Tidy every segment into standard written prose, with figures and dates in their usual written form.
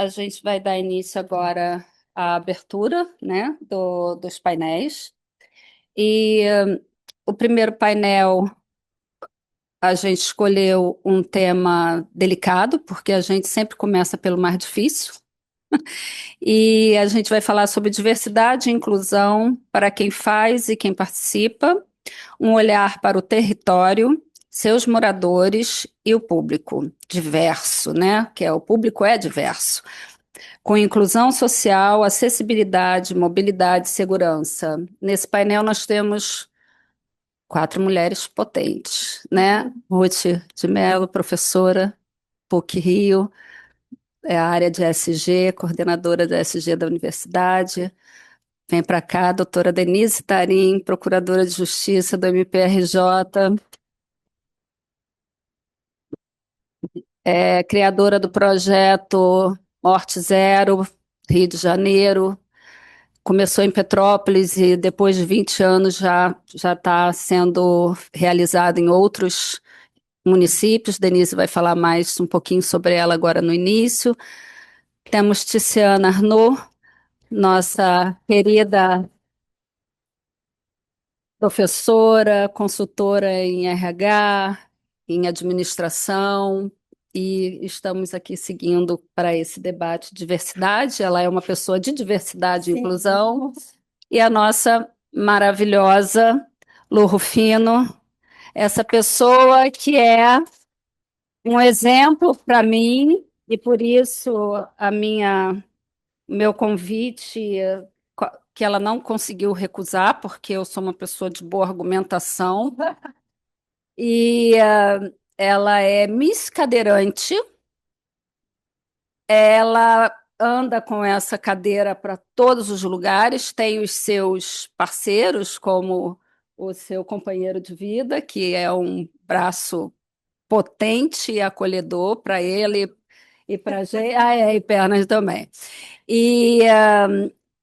A gente vai dar início agora à abertura, né, dos painéis. E o primeiro painel, a gente escolheu um tema delicado, porque a gente sempre começa pelo mais difícil. E a gente vai falar sobre diversidade e inclusão para quem faz e quem participa, um olhar para o território, seus moradores e o público diverso, né? Que é o público é diverso. Com inclusão social, acessibilidade, mobilidade e segurança. Nesse painel nós temos quatro mulheres potentes, né? Ruth de Mello, professora, PUC-Rio, é a área de SG, coordenadora da SG da universidade. Vem para cá, doutora Denise Tarim, procuradora de Justiça do MPRJ, criadora do projeto Morte Zero, Rio de Janeiro. Começou em Petrópolis e depois de 20 anos já está sendo realizado em outros municípios. Denise vai falar mais um pouquinho sobre ela agora no início. Temos Tiziana Arnaud, nossa querida professora, consultora em RH, em administração, e estamos aqui seguindo para esse debate de diversidade. Ela é uma pessoa de diversidade e Sim. inclusão. E a nossa maravilhosa Lu Rufino, essa pessoa que é um exemplo para mim, e por isso o meu convite, que ela não conseguiu recusar, porque eu sou uma pessoa de boa argumentação, e ela é Miss Cadeirante, ela anda com essa cadeira para todos os lugares, tem os seus parceiros, como o seu companheiro de vida, que é um braço potente e acolhedor para ele e para a gente. Ah, e pernas também. E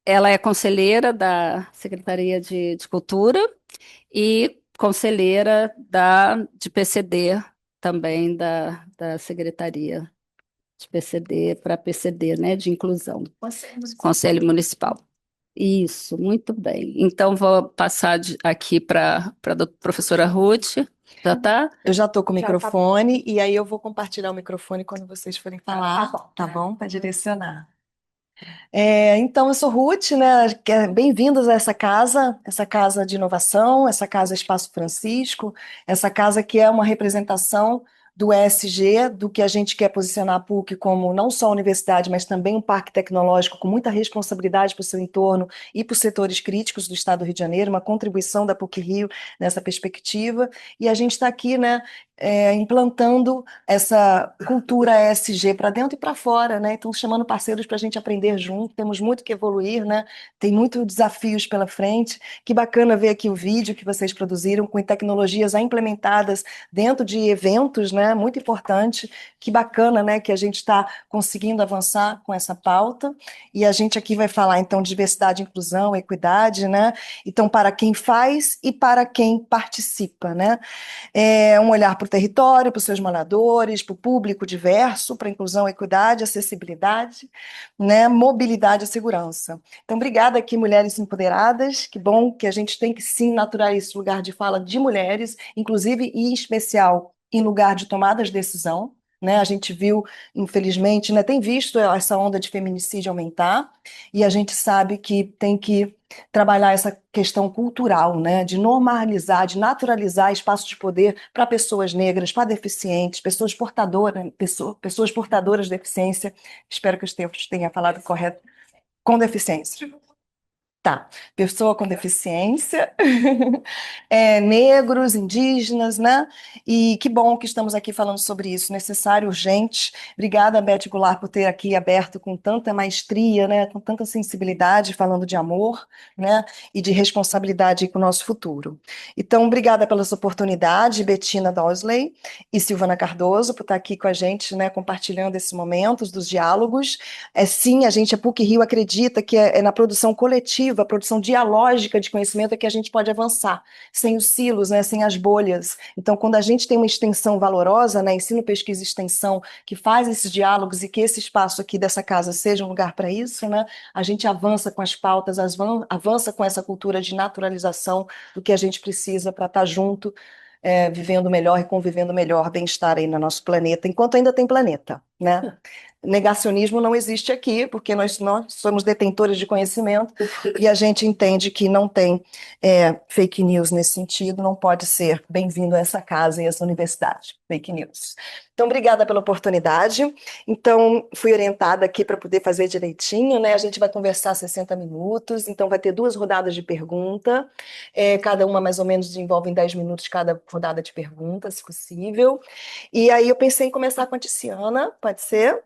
ela é conselheira da Secretaria de Cultura e conselheira de PCD, também da Secretaria de PCD para PCD, né, de inclusão. Conselho Municipal. Isso, muito bem. Então, vou passar aqui para a professora Ruth. Já está? Eu já estou com o Já tá. microfone e aí eu vou compartilhar o microfone quando vocês forem falar, tá bom? Para direcionar. Então, eu sou Ruth, né? Bem-vindos a essa casa de inovação, essa casa Espaço Francisco, essa casa que é uma representação do ESG, do que a gente quer posicionar a PUC como não só universidade, mas também um parque tecnológico com muita responsabilidade para o seu entorno e para os setores críticos do Estado do Rio de Janeiro, uma contribuição da PUC Rio nessa perspectiva. E a gente está aqui, né, implantando essa cultura ESG para dentro e para fora, né? Então, chamando parceiros para a gente aprender junto, temos muito que evoluir, né? Tem muitos desafios pela frente. Que bacana ver aqui o vídeo que vocês produziram com tecnologias já implementadas dentro de eventos, né? Muito importante. Que bacana, né? Que a gente está conseguindo avançar com essa pauta. E a gente aqui vai falar, então, de diversidade, inclusão, equidade, né? Então, para quem faz e para quem participa, né? Um olhar para o território, para os seus moradores, para o público diverso, para a inclusão, equidade, acessibilidade, né, mobilidade e segurança. Então, obrigada aqui, mulheres empoderadas, que bom que a gente tem que sim naturalizar esse lugar de fala de mulheres, inclusive e em especial em lugar de tomadas de decisão, né? A gente viu, infelizmente, né, tem visto essa onda de feminicídio aumentar, e a gente sabe que tem que trabalhar essa questão cultural, né, de normalizar, de naturalizar espaços de poder para pessoas negras, para deficientes, pessoas portadoras de deficiência. Espero que eu tenha falado correto, com deficiência. Tá, pessoa com deficiência, negros, indígenas, né? E que bom que estamos aqui falando sobre isso, necessário, urgente. Obrigada, Beth Goulart, por ter aqui aberto com tanta maestria, né? Com tanta sensibilidade, falando de amor, né? E de responsabilidade com o nosso futuro. Então, obrigada pelas oportunidades, Bettina Dosley e Silvana Cardoso, por estar aqui com a gente, né? Compartilhando esses momentos dos diálogos. Sim, a PUC Rio acredita que é na produção coletiva colaborativa, a produção dialógica de conhecimento é que a gente pode avançar, sem os silos, né, sem as bolhas. Então, quando a gente tem uma extensão valorosa, né, ensino, pesquisa e extensão, que faz esses diálogos e que esse espaço aqui dessa casa seja um lugar para isso, né, a gente avança com as pautas, avança com essa cultura de naturalização do que a gente precisa para estar junto, vivendo melhor e convivendo melhor, bem-estar aí no nosso planeta, enquanto ainda tem planeta, né? Negacionismo não existe aqui, porque nós somos detentores de conhecimento e a gente entende que não tem fake news nesse sentido, não pode ser bem-vindo a essa casa e a essa universidade, fake news. Então, obrigada pela oportunidade. Então, fui orientada aqui para poder fazer direitinho, né? A gente vai conversar 60 minutos, então vai ter 2 rodadas de pergunta, cada uma mais ou menos desenvolve em 10 minutos cada rodada de pergunta, se possível. E aí eu pensei em começar com a Tiziana, pode ser?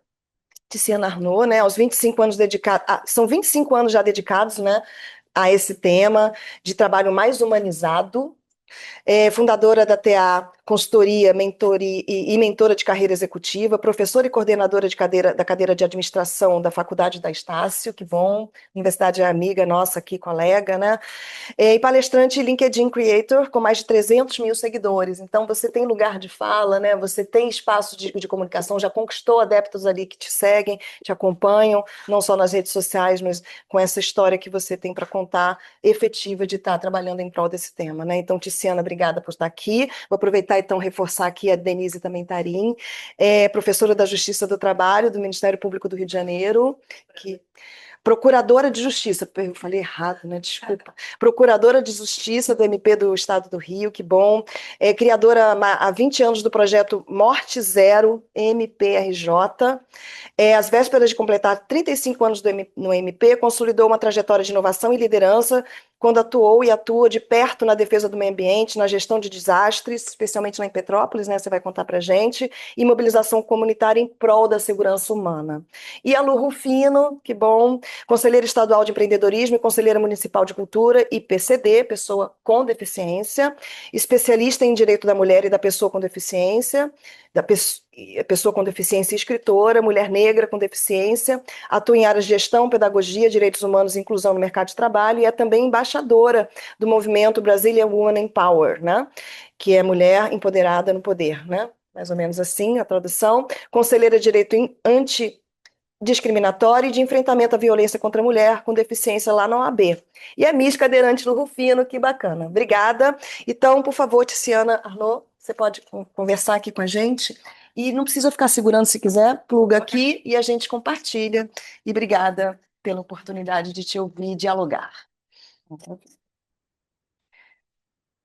Tiziana Arnaud, né, aos 25 anos dedicados, são 25 anos já dedicados, né, a esse tema de trabalho mais humanizado, fundadora da TA Consultoria e mentora de carreira executiva, professora e coordenadora da cadeira de administração da Faculdade da Estácio, que bom, universidade é amiga nossa aqui, colega, né? E palestrante LinkedIn Creator com mais de 300 mil seguidores. Então, você tem lugar de fala, né? Você tem espaço de comunicação, já conquistou adeptos ali que te seguem, te acompanham, não só nas redes sociais, mas com essa história que você tem para contar, efetiva de estar trabalhando em prol desse tema, né? Então, Tiziana, obrigada por estar aqui. Vou aproveitar, então, reforçar aqui a Denise também Tarim, professora da Justiça do Trabalho, do Ministério Público do Rio de Janeiro, que Procuradora de Justiça, eu falei errado, né? Desculpa. Procuradora de Justiça do MP do Estado do Rio, que bom. Criadora há 20 anos do projeto Morte Zero, MPRJ. Às vésperas de completar 35 anos no MP, consolidou uma trajetória de inovação e liderança quando atuou e atua de perto na defesa do meio ambiente, na gestão de desastres, especialmente lá em Petrópolis, né? Você vai contar para gente, e mobilização comunitária em prol da segurança humana. E a Lu Rufino, que bom, conselheira estadual de empreendedorismo e conselheira municipal de cultura e PCD, pessoa com deficiência, especialista em direito da mulher e da pessoa com deficiência, pessoa com deficiência e escritora, mulher negra com deficiência, atua em áreas de gestão, pedagogia, direitos humanos e inclusão no mercado de trabalho e é também embaixadora do movimento Brazilian Woman Empower, né? Que é mulher empoderada no poder, né? Mais ou menos assim a tradução. Conselheira de direito discriminatório e de enfrentamento à violência contra a mulher com deficiência lá na OAB. E a Miss cadeirante do Rufino, que bacana. Obrigada. Então, por favor, Tiziana Arnaud, você pode conversar aqui com a gente? E não precisa ficar segurando se quiser, pluga aqui e a gente compartilha. E obrigada pela oportunidade de te ouvir e dialogar.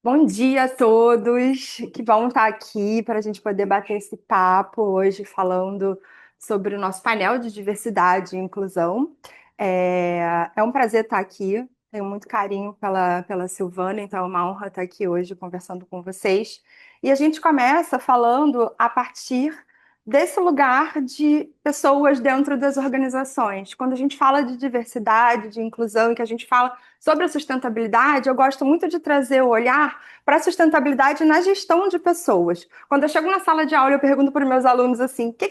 Bom dia a todos, que bom estar aqui para a gente poder bater esse papo hoje falando sobre o nosso painel de diversidade e inclusão. É um prazer estar aqui, tenho muito carinho pela Silvana, então é uma honra estar aqui hoje conversando com vocês. E a gente começa falando a partir desse lugar de pessoas dentro das organizações. Quando a gente fala de diversidade, de inclusão, e que a gente fala sobre a sustentabilidade, eu gosto muito de trazer o olhar para a sustentabilidade na gestão de pessoas. Quando eu chego na sala de aula, eu pergunto para os meus alunos assim, qual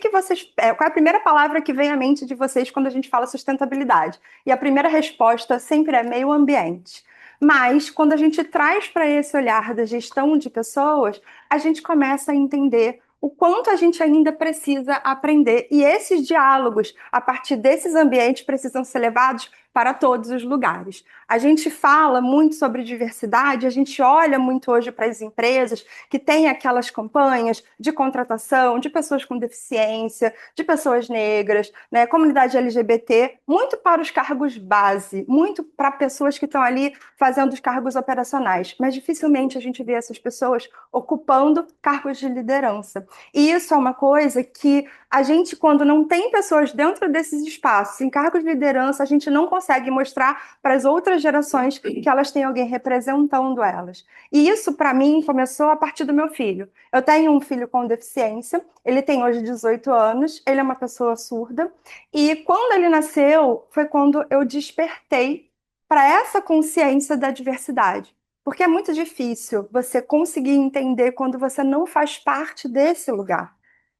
é a primeira palavra que vem à mente de vocês quando a gente fala sustentabilidade? E a primeira resposta sempre é meio ambiente. Mas, quando a gente traz para esse olhar da gestão de pessoas, a gente começa a entender o quanto a gente ainda precisa aprender. E esses diálogos, a partir desses ambientes, precisam ser levados para todos os lugares. A gente fala muito sobre diversidade, a gente olha muito hoje para as empresas que têm aquelas campanhas de contratação de pessoas com deficiência, de pessoas negras, né, comunidade LGBT, muito para os cargos base, muito para pessoas que estão ali fazendo os cargos operacionais, mas dificilmente a gente vê essas pessoas ocupando cargos de liderança. E isso é uma coisa que a gente, quando não tem pessoas dentro desses espaços, em cargos de liderança, a gente não consegue mostrar para as outras gerações que elas têm alguém representando elas. E isso, para mim, começou a partir do meu filho. Eu tenho um filho com deficiência, ele tem hoje 18 anos, ele é uma pessoa surda, e quando ele nasceu, foi quando eu despertei para essa consciência da diversidade. Porque é muito difícil você conseguir entender quando você não faz parte desse lugar.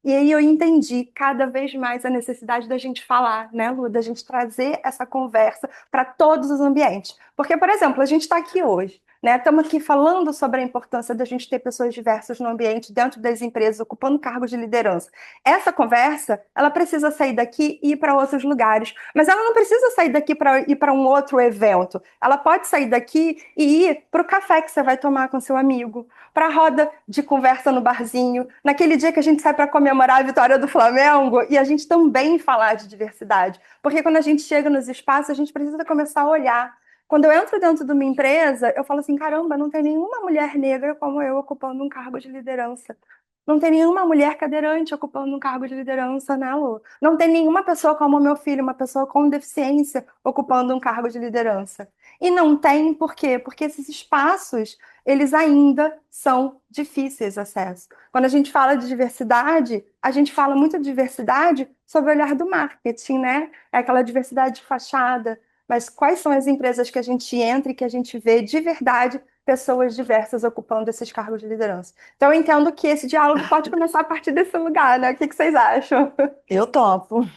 E aí eu entendi cada vez mais a necessidade da gente falar, né, Lu, da gente trazer essa conversa para todos os ambientes. Porque, por exemplo, a gente está aqui hoje, né? Estamos aqui falando sobre a importância da gente ter pessoas diversas no ambiente, dentro das empresas, ocupando cargos de liderança. Essa conversa, ela precisa sair daqui e ir para outros lugares, mas ela não precisa sair daqui para ir para um outro evento. Ela pode sair daqui e ir para o café que você vai tomar com seu amigo, para a roda de conversa no barzinho, naquele dia que a gente sai para comemorar a vitória do Flamengo e a gente também falar de diversidade. Porque quando a gente chega nos espaços, a gente precisa começar a olhar. Quando eu entro dentro de uma empresa, eu falo assim: caramba, não tem nenhuma mulher negra como eu ocupando um cargo de liderança. Não tem nenhuma mulher cadeirante ocupando um cargo de liderança, né, Lu? Não tem nenhuma pessoa como o meu filho, uma pessoa com deficiência, ocupando um cargo de liderança. E não tem por quê? Porque esses espaços, eles ainda são difíceis de acesso. Quando a gente fala de diversidade, a gente fala muito de diversidade sob o olhar do marketing, né? É aquela diversidade de fachada. Mas quais são as empresas que a gente entra e que a gente vê de verdade pessoas diversas ocupando esses cargos de liderança? Então, eu entendo que esse diálogo pode começar a partir desse lugar, né? O que vocês acham? Eu topo.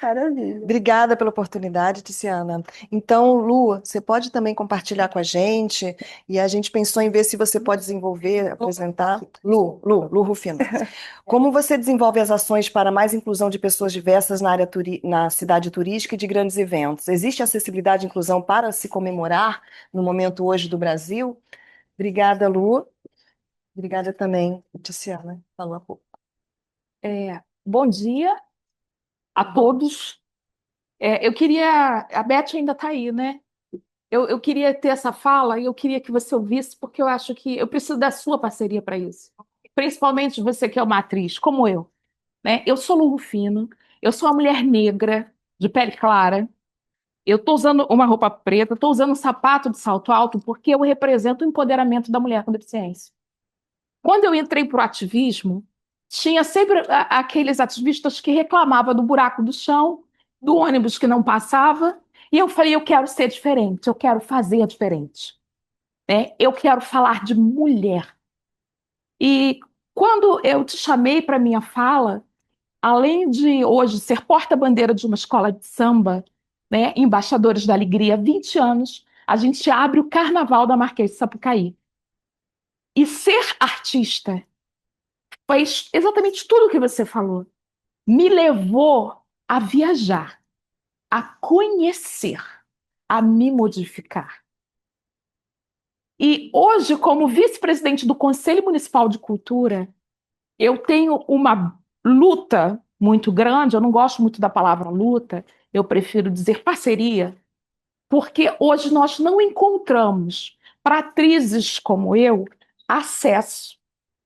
Maravilha. Obrigada pela oportunidade, Tiziana. Então, Lu, você pode também compartilhar com a gente, e a gente pensou em ver se você pode desenvolver, apresentar. Lu Rufino. Como você desenvolve as ações para mais inclusão de pessoas diversas na área na cidade turística e de grandes eventos? Existe acessibilidade e inclusão para se comemorar no momento hoje do Brasil? Obrigada, Lu. Obrigada também, Tiziana. Falou um pouco. Bom dia a todos. Eu queria. A Beth ainda está aí, né? Eu queria ter essa fala e eu queria que você ouvisse, porque eu acho que eu preciso da sua parceria para isso. Principalmente você que é uma atriz, como eu, né? Eu sou Lu Rufino, eu sou uma mulher negra, de pele clara. Eu estou usando uma roupa preta, estou usando um sapato de salto alto, porque eu represento o empoderamento da mulher com deficiência. Quando eu entrei para o ativismo, tinha sempre aqueles ativistas que reclamavam do buraco do chão, do ônibus que não passava, e eu falei, eu quero ser diferente, eu quero fazer diferente, né? Eu quero falar de mulher. E quando eu te chamei para minha fala, além de hoje ser porta-bandeira de uma escola de samba, né, embaixadores da alegria há 20 anos, a gente abre o Carnaval da Marquês de Sapucaí. E ser artista faz exatamente tudo o que você falou. Me levou a viajar, a conhecer, a me modificar. E hoje, como vice-presidente do Conselho Municipal de Cultura, eu tenho uma luta muito grande. Eu não gosto muito da palavra luta, eu prefiro dizer parceria, porque hoje nós não encontramos, para atrizes como eu, acesso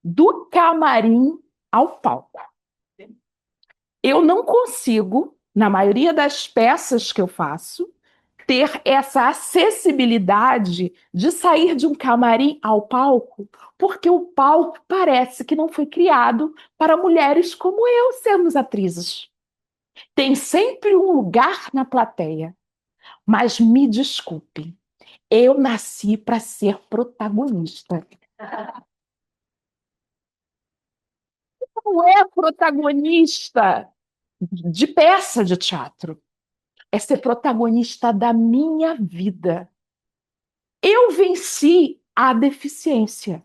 do camarim ao palco. Eu não consigo, na maioria das peças que eu faço, ter essa acessibilidade de sair de um camarim ao palco, porque o palco parece que não foi criado para mulheres como eu sermos atrizes. Tem sempre um lugar na plateia, mas me desculpe, eu nasci para ser protagonista. Não é protagonista de peça de teatro. É ser protagonista da minha vida. Eu venci a deficiência.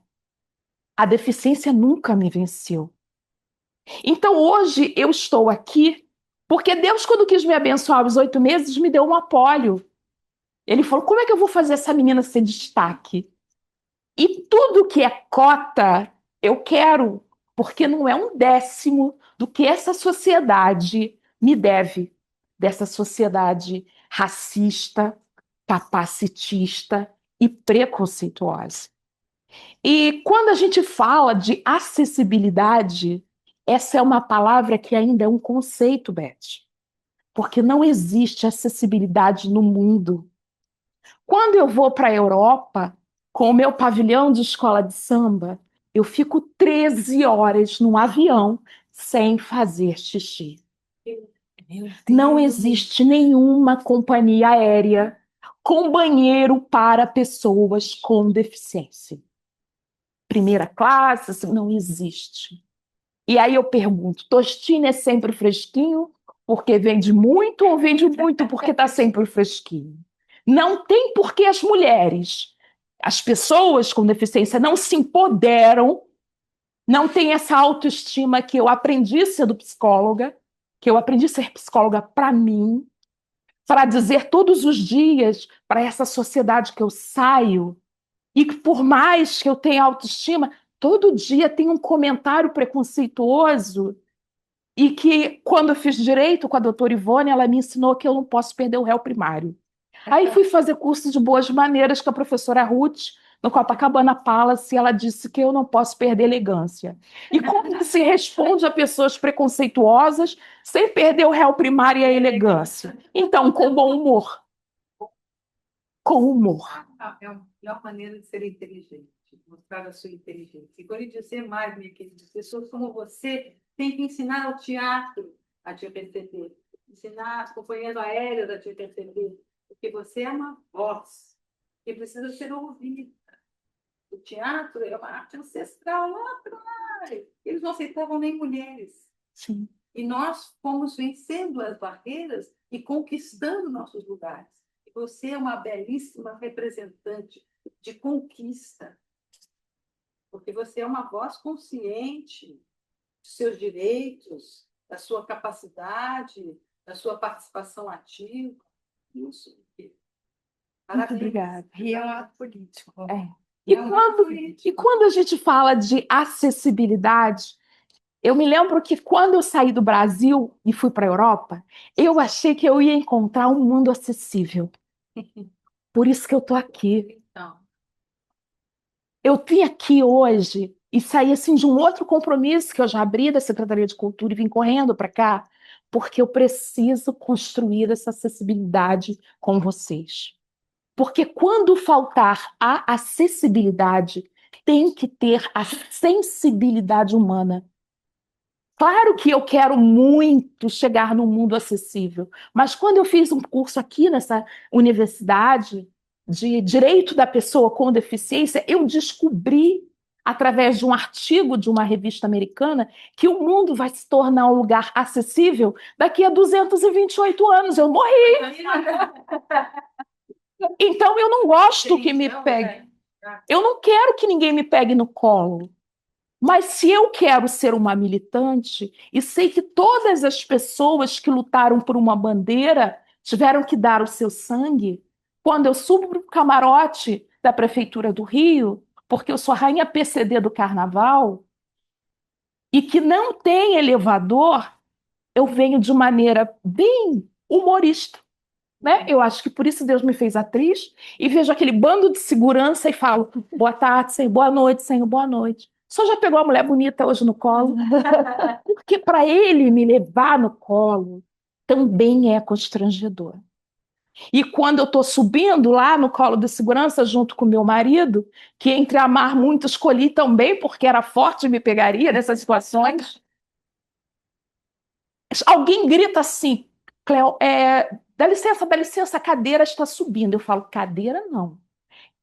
A deficiência nunca me venceu. Então hoje eu estou aqui porque Deus, quando quis me abençoar aos 8 meses, me deu um apoio. Ele falou, como é que eu vou fazer essa menina ser destaque? E tudo que é cota, eu quero, porque não é um décimo do que essa sociedade me deve, dessa sociedade racista, capacitista e preconceituosa. E quando a gente fala de acessibilidade, essa é uma palavra que ainda é um conceito, Beth, porque não existe acessibilidade no mundo. Quando eu vou para a Europa, com o meu pavilhão de escola de samba, eu fico 13 horas num avião sem fazer xixi. Não existe nenhuma companhia aérea com banheiro para pessoas com deficiência. Primeira classe, não existe. E aí eu pergunto, Tostines é sempre fresquinho porque vende muito ou vende muito porque está sempre fresquinho? Não tem por que as mulheres, as pessoas com deficiência não se empoderam, não têm essa autoestima que eu aprendi sendo psicóloga, que eu aprendi a ser psicóloga para mim, para dizer todos os dias para essa sociedade que eu saio e que por mais que eu tenha autoestima, todo dia tem um comentário preconceituoso e que quando eu fiz direito com a doutora Ivone, ela me ensinou que eu não posso perder o réu primário. Aí fui fazer curso de boas maneiras com a professora Ruth, no Copacabana Palace, e ela disse que eu não posso perder elegância. E como se responde a pessoas preconceituosas sem perder o réu primário e a elegância? Então, com bom humor. Com humor. É a melhor maneira de ser inteligente, mostrar a sua inteligência. E quando eu dizer mais, minha querida, pessoas como você têm que ensinar ao teatro a te perceber, ensinar as companhias aéreas a te perceber, porque você é uma voz que precisa ser ouvida. O teatro é uma arte ancestral lá atrás. Eles não aceitavam nem mulheres. Sim. E nós fomos vencendo as barreiras e conquistando nossos lugares. E você é uma belíssima representante de conquista, porque você é uma voz consciente dos seus direitos, da sua capacidade, da sua participação ativa. Isso. Muito Parabéns. obrigada. E é um ato político. É. É um ato político. E quando a gente fala de acessibilidade, eu me lembro que quando eu saí do Brasil e fui para a Europa, eu achei que eu ia encontrar um mundo acessível. Por isso que eu estou aqui. Então, Eu vim aqui hoje e saí assim de um outro compromisso que eu já abri da Secretaria de Cultura e vim correndo para cá, porque eu preciso construir essa acessibilidade com vocês. Porque quando faltar a acessibilidade, tem que ter a sensibilidade humana. Claro que eu quero muito chegar num mundo acessível, mas quando eu fiz um curso aqui nessa universidade de Direito da Pessoa com Deficiência, eu descobri, através de um artigo de uma revista americana, que o mundo vai se tornar um lugar acessível daqui a 228 anos. Eu morri. Então eu não gosto que me pegue. Eu não quero que ninguém me pegue no colo. Mas se eu quero ser uma militante e sei que todas as pessoas que lutaram por uma bandeira tiveram que dar o seu sangue, quando eu subo para o camarote da Prefeitura do Rio, porque eu sou a rainha PCD do Carnaval, e que não tem elevador, eu venho de maneira bem humorista. Né? Eu acho que por isso Deus me fez atriz e vejo aquele bando de segurança e falo: boa tarde, senhor, boa noite, senhor, boa noite. Só já pegou a mulher bonita hoje no colo? Porque para ele me levar no colo também é constrangedor. E quando eu estou subindo lá no colo de segurança junto com meu marido, que entre amar muito escolhi também porque era forte e me pegaria nessas situações, alguém grita assim: Cleo, dá licença, a cadeira está subindo. Eu falo: cadeira não.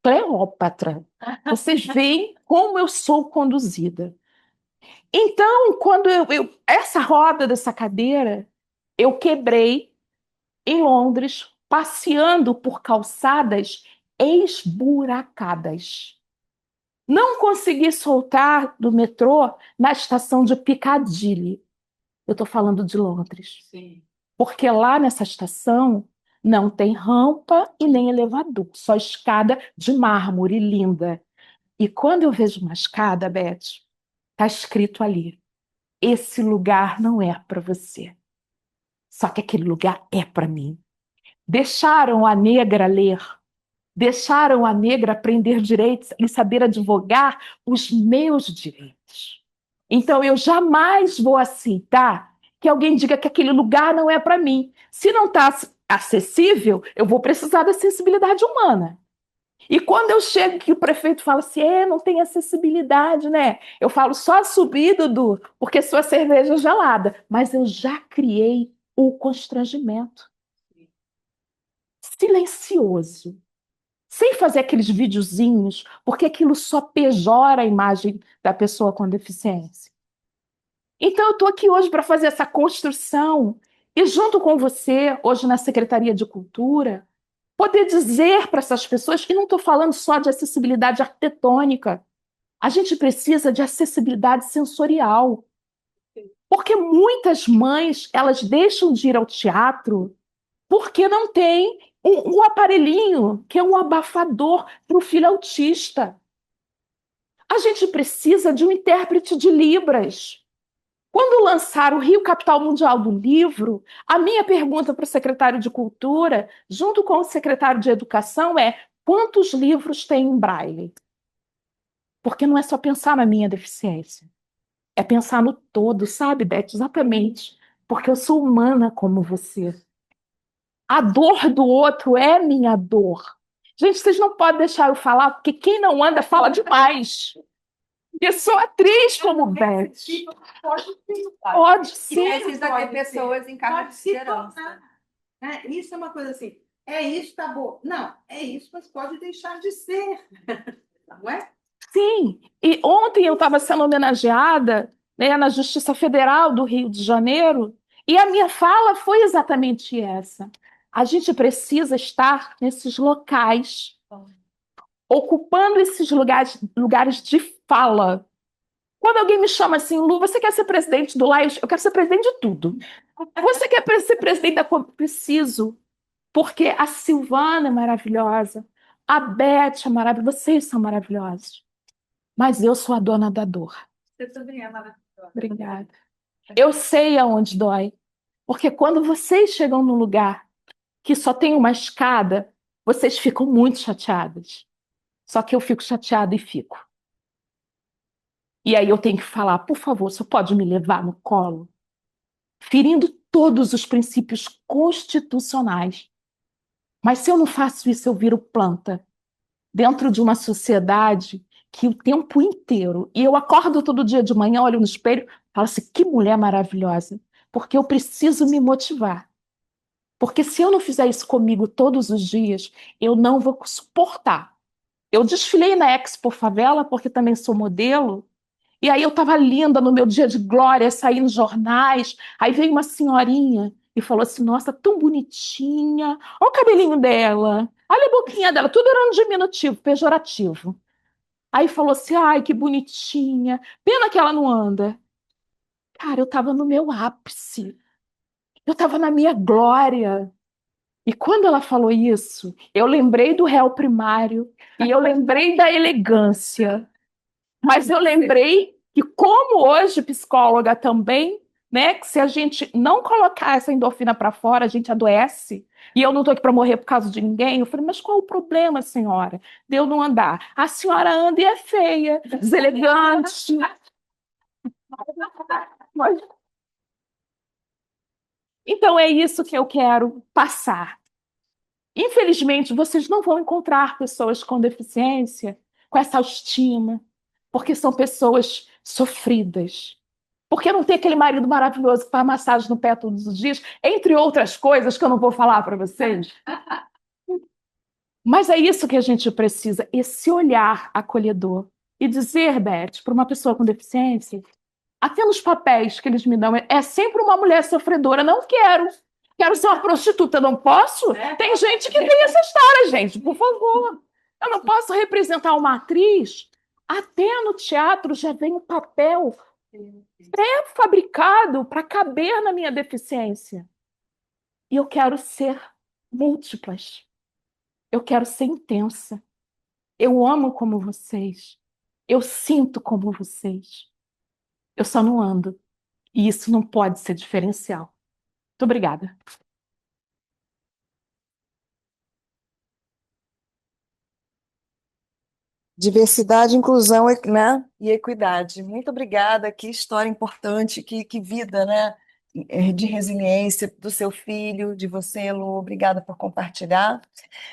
Cleópatra, vocês veem como eu sou conduzida. Então, quando essa roda dessa cadeira, eu quebrei em Londres, passeando por calçadas esburacadas. Não consegui soltar do metrô na estação de Piccadilly. Eu estou falando de Londres. sim. Porque lá nessa estação não tem rampa e nem elevador, só escada de mármore linda. E quando eu vejo uma escada, Beth, está escrito ali: esse lugar não é para você. Só que aquele lugar é para mim. Deixaram a negra ler, deixaram a negra aprender direitos e saber advogar os meus direitos. Então eu jamais vou aceitar que alguém diga que aquele lugar não é para mim. Se não está acessível, eu vou precisar da sensibilidade humana. E quando eu chego que o prefeito fala assim: não tem acessibilidade, né? Eu falo: só subir, Dudu, porque sua cerveja é gelada. Mas eu já criei o constrangimento. Silencioso. Sem fazer aqueles videozinhos, porque aquilo só pejora a imagem da pessoa com deficiência. Então, eu estou aqui hoje para fazer essa construção e, junto com você, hoje na Secretaria de Cultura, poder dizer para essas pessoas que não estou falando só de acessibilidade arquitetônica, a gente precisa de acessibilidade sensorial. Porque muitas mães, elas deixam de ir ao teatro porque não tem um aparelhinho que é um abafador para o filho autista. A gente precisa de um intérprete de Libras. Quando lançaram o Rio Capital Mundial do Livro, a minha pergunta para o secretário de Cultura, junto com o secretário de Educação, é: quantos livros tem em Braille? Porque não é só pensar na minha deficiência, é pensar no todo, sabe, Beth? Exatamente. Porque eu sou humana como você. A dor do outro é minha dor. Gente, vocês não podem deixar eu falar, porque quem não anda fala demais. Eu sou atriz como Beth. Pode E ser. precisa ter pessoas em cargo de liderança. Isso é uma coisa assim, é isso, tá bom. Não, é isso, mas pode deixar de ser. Não é? Sim. E ontem eu estava sendo homenageada, né, na Justiça Federal do Rio de Janeiro, e a minha fala foi exatamente essa. A gente precisa estar nesses locais, ocupando esses lugares de fala. Quando alguém me chama assim, Lu, você quer ser presidente do Lions? Eu quero ser presidente de tudo. Você quer ser presidente da Preciso? Porque a Silvana é maravilhosa, a Beth é maravilhosa, vocês são maravilhosos. Mas eu sou a dona da dor. Você também é maravilhosa. Obrigada. Eu sei aonde dói. Porque quando vocês chegam num lugar que só tem uma escada, vocês ficam muito chateadas. Só que eu fico chateada e fico. E aí eu tenho que falar, por favor, você pode me levar no colo? Ferindo todos os princípios constitucionais. Mas se eu não faço isso, eu viro planta dentro de uma sociedade que o tempo inteiro, e eu acordo todo dia de manhã, olho no espelho, falo assim, que mulher maravilhosa, porque eu preciso me motivar. Porque se eu não fizer isso comigo todos os dias, eu não vou suportar. Eu desfilei na Expo Favela, porque também sou modelo, e aí eu estava linda no meu dia de glória, saí nos jornais, aí veio uma senhorinha e falou assim, nossa, tão bonitinha, olha o cabelinho dela, olha a boquinha dela, tudo era um diminutivo, pejorativo. Aí falou assim, ai, que bonitinha, pena que ela não anda. Cara, eu estava no meu ápice, eu estava na minha glória. E quando ela falou isso, eu lembrei do réu primário e eu lembrei da elegância. Mas eu lembrei que, como hoje psicóloga também, né, que se a gente não colocar essa endorfina para fora, a gente adoece. E eu não estou aqui para morrer por causa de ninguém. Eu falei, mas qual o problema, senhora, de eu não andar? A senhora anda e é feia, deselegante. Então é isso que eu quero passar. Infelizmente, vocês não vão encontrar pessoas com deficiência com essa autoestima, porque são pessoas sofridas. Porque não tem aquele marido maravilhoso que faz massagem no pé todos os dias, entre outras coisas que eu não vou falar para vocês. Mas é isso que a gente precisa, esse olhar acolhedor. E dizer, Beth, para uma pessoa com deficiência, até nos papéis que eles me dão, é sempre uma mulher sofredora. Não quero. Quero ser uma prostituta, não posso? Tem gente que tem essa história, gente, por favor. Eu não posso representar uma atriz. Até no teatro já vem um papel pré-fabricado para caber na minha deficiência. E eu quero ser múltiplas. Eu quero ser intensa. Eu amo como vocês. Eu sinto como vocês. Eu só não ando. E isso não pode ser diferencial. Muito obrigada. Diversidade, inclusão, né? E equidade. Muito obrigada. Que história importante, que vida, né? De resiliência do seu filho, de você, Lu. Obrigada por compartilhar.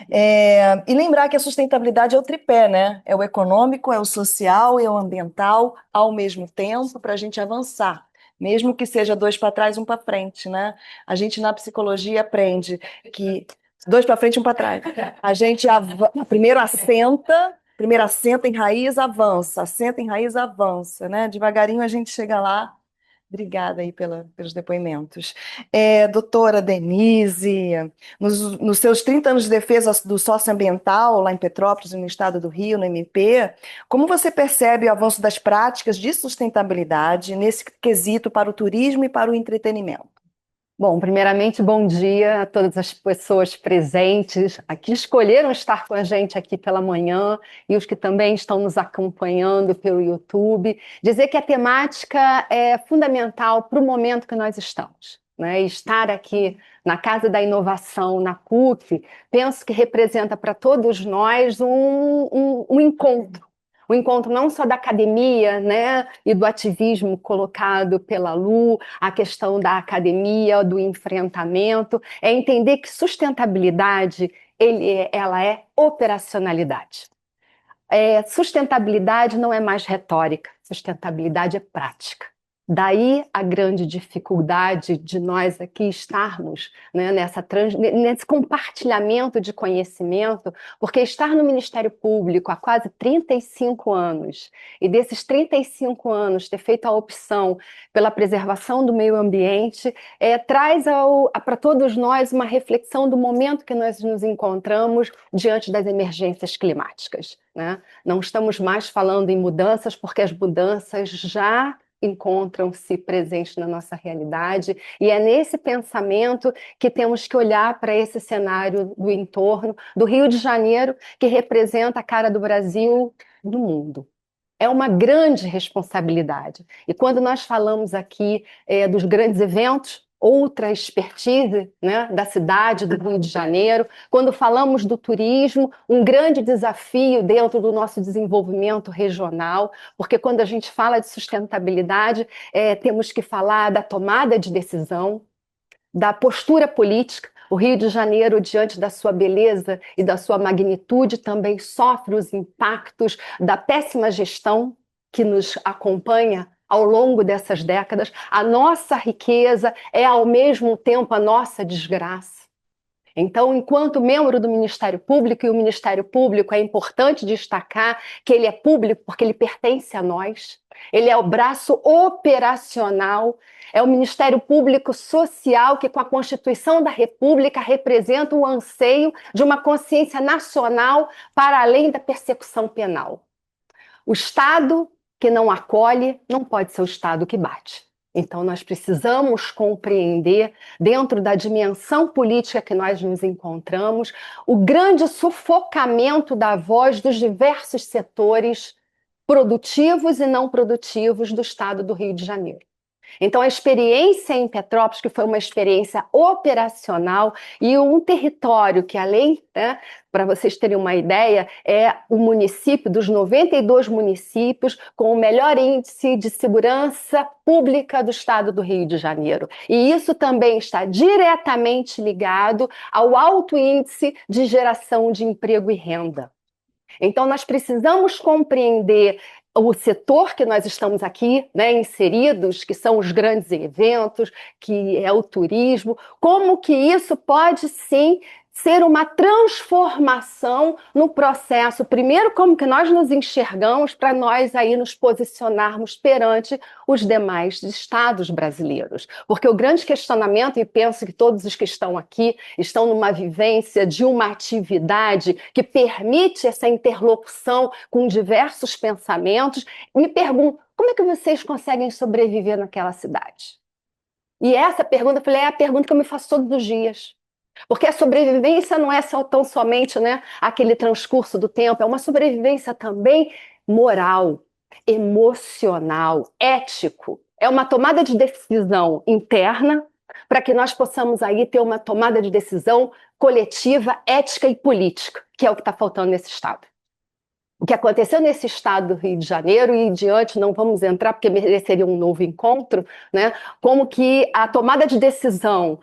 E lembrar que a sustentabilidade é o tripé, né? É o econômico, é o social e é o ambiental ao mesmo tempo para a gente avançar. Mesmo que seja dois para trás, um para frente, né? A gente na psicologia aprende que dois para frente, um para trás. A gente primeiro assenta em raiz, avança, assenta em raiz, avança, né? Devagarinho a gente chega lá Obrigada aí pelos depoimentos. Doutora Denise, nos seus 30 anos de defesa do socioambiental, lá em Petrópolis, no estado do Rio, no MP, como você percebe o avanço das práticas de sustentabilidade nesse quesito para o turismo e para o entretenimento? Bom, primeiramente, bom dia a todas as pessoas presentes aqui, escolheram estar com a gente aqui pela manhã e os que também estão nos acompanhando pelo YouTube. Dizer que a temática é fundamental para o momento que nós estamos, né? Estar aqui na Casa da Inovação, na PUC, penso que representa para todos nós um encontro. O encontro não só da academia, né, e do ativismo colocado pela Lu, a questão da academia, do enfrentamento, é entender que sustentabilidade ela é operacionalidade. Sustentabilidade não é mais retórica, sustentabilidade é prática. Daí a grande dificuldade de nós aqui estarmos, né, nesse compartilhamento de conhecimento, porque estar no Ministério Público há quase 35 anos, e desses 35 anos ter feito a opção pela preservação do meio ambiente, traz para todos nós uma reflexão do momento que nós nos encontramos diante das emergências climáticas, né? Não estamos mais falando em mudanças, porque as mudanças já encontram-se presentes na nossa realidade, e é nesse pensamento que temos que olhar para esse cenário do entorno do Rio de Janeiro, que representa a cara do Brasil no mundo. É uma grande responsabilidade. E quando nós falamos aqui dos grandes eventos, outra expertise, né, da cidade do Rio de Janeiro, quando falamos do turismo, um grande desafio dentro do nosso desenvolvimento regional, porque quando a gente fala de sustentabilidade, temos que falar da tomada de decisão, da postura política. O Rio de Janeiro, diante da sua beleza e da sua magnitude, também sofre os impactos da péssima gestão que nos acompanha ao longo dessas décadas. A nossa riqueza é, ao mesmo tempo, a nossa desgraça. Então, enquanto membro do Ministério Público, e o Ministério Público é importante destacar que ele é público porque ele pertence a nós, ele é o braço operacional, é o Ministério Público Social que, com a Constituição da República, representa o anseio de uma consciência nacional para além da persecução penal. O Estado que não acolhe não pode ser o Estado que bate. Então, nós precisamos compreender, dentro da dimensão política que nós nos encontramos, o grande sufocamento da voz dos diversos setores produtivos e não produtivos do Estado do Rio de Janeiro. Então, a experiência em Petrópolis, que foi uma experiência operacional e um território que, além, né, para vocês terem uma ideia, é o município dos 92 municípios com o melhor índice de segurança pública do estado do Rio de Janeiro. E isso também está diretamente ligado ao alto índice de geração de emprego e renda. Então, nós precisamos compreender o setor que nós estamos aqui, né, inseridos, que são os grandes eventos, que é o turismo, como que isso pode, sim, ser uma transformação no processo. Primeiro, como que nós nos enxergamos para nós aí nos posicionarmos perante os demais estados brasileiros. Porque o grande questionamento, e penso que todos os que estão aqui estão numa vivência de uma atividade que permite essa interlocução com diversos pensamentos, me pergunto, como é que vocês conseguem sobreviver naquela cidade? E essa pergunta, eu falei, é a pergunta que eu me faço todos os dias. Porque a sobrevivência não é tão somente, né, aquele transcurso do tempo, é uma sobrevivência também moral, emocional, ético. É uma tomada de decisão interna para que nós possamos aí ter uma tomada de decisão coletiva, ética e política, que é o que está faltando nesse Estado. O que aconteceu nesse estado do Rio de Janeiro, e diante não vamos entrar porque mereceria um novo encontro, né? Como que a tomada de decisão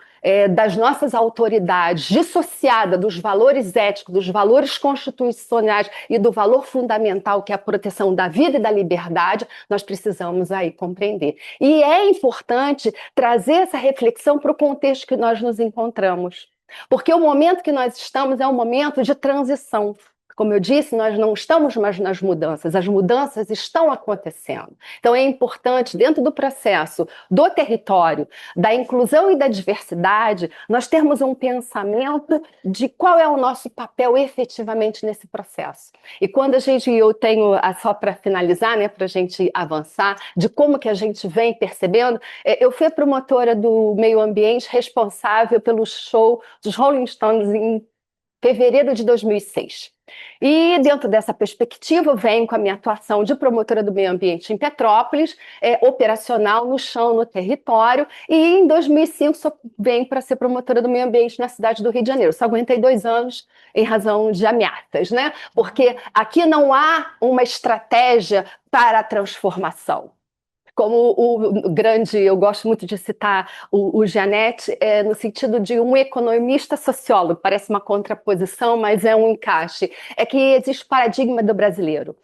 das nossas autoridades, dissociada dos valores éticos, dos valores constitucionais e do valor fundamental que é a proteção da vida e da liberdade, nós precisamos aí compreender. E é importante trazer essa reflexão para o contexto que nós nos encontramos, porque o momento que nós estamos é um momento de transição. Como eu disse, nós não estamos mais nas mudanças, as mudanças estão acontecendo. Então é importante, dentro do processo do território, da inclusão e da diversidade, nós termos um pensamento de qual é o nosso papel efetivamente nesse processo. E quando eu tenho, só para finalizar, né, para a gente avançar, de como que a gente vem percebendo, eu fui a promotora do meio ambiente responsável pelo show dos Rolling Stones em fevereiro de 2006. E dentro dessa perspectiva, eu venho com a minha atuação de promotora do meio ambiente em Petrópolis, operacional no chão, no território, e em 2005 só venho para ser promotora do meio ambiente na cidade do Rio de Janeiro. Só aguentei 2 anos em razão de ameaças, né? Porque aqui não há uma estratégia para a transformação. Como eu gosto muito de citar o Gianetti, no sentido de um economista sociólogo, parece uma contraposição, mas é um encaixe. É que existe o paradigma do brasileiro.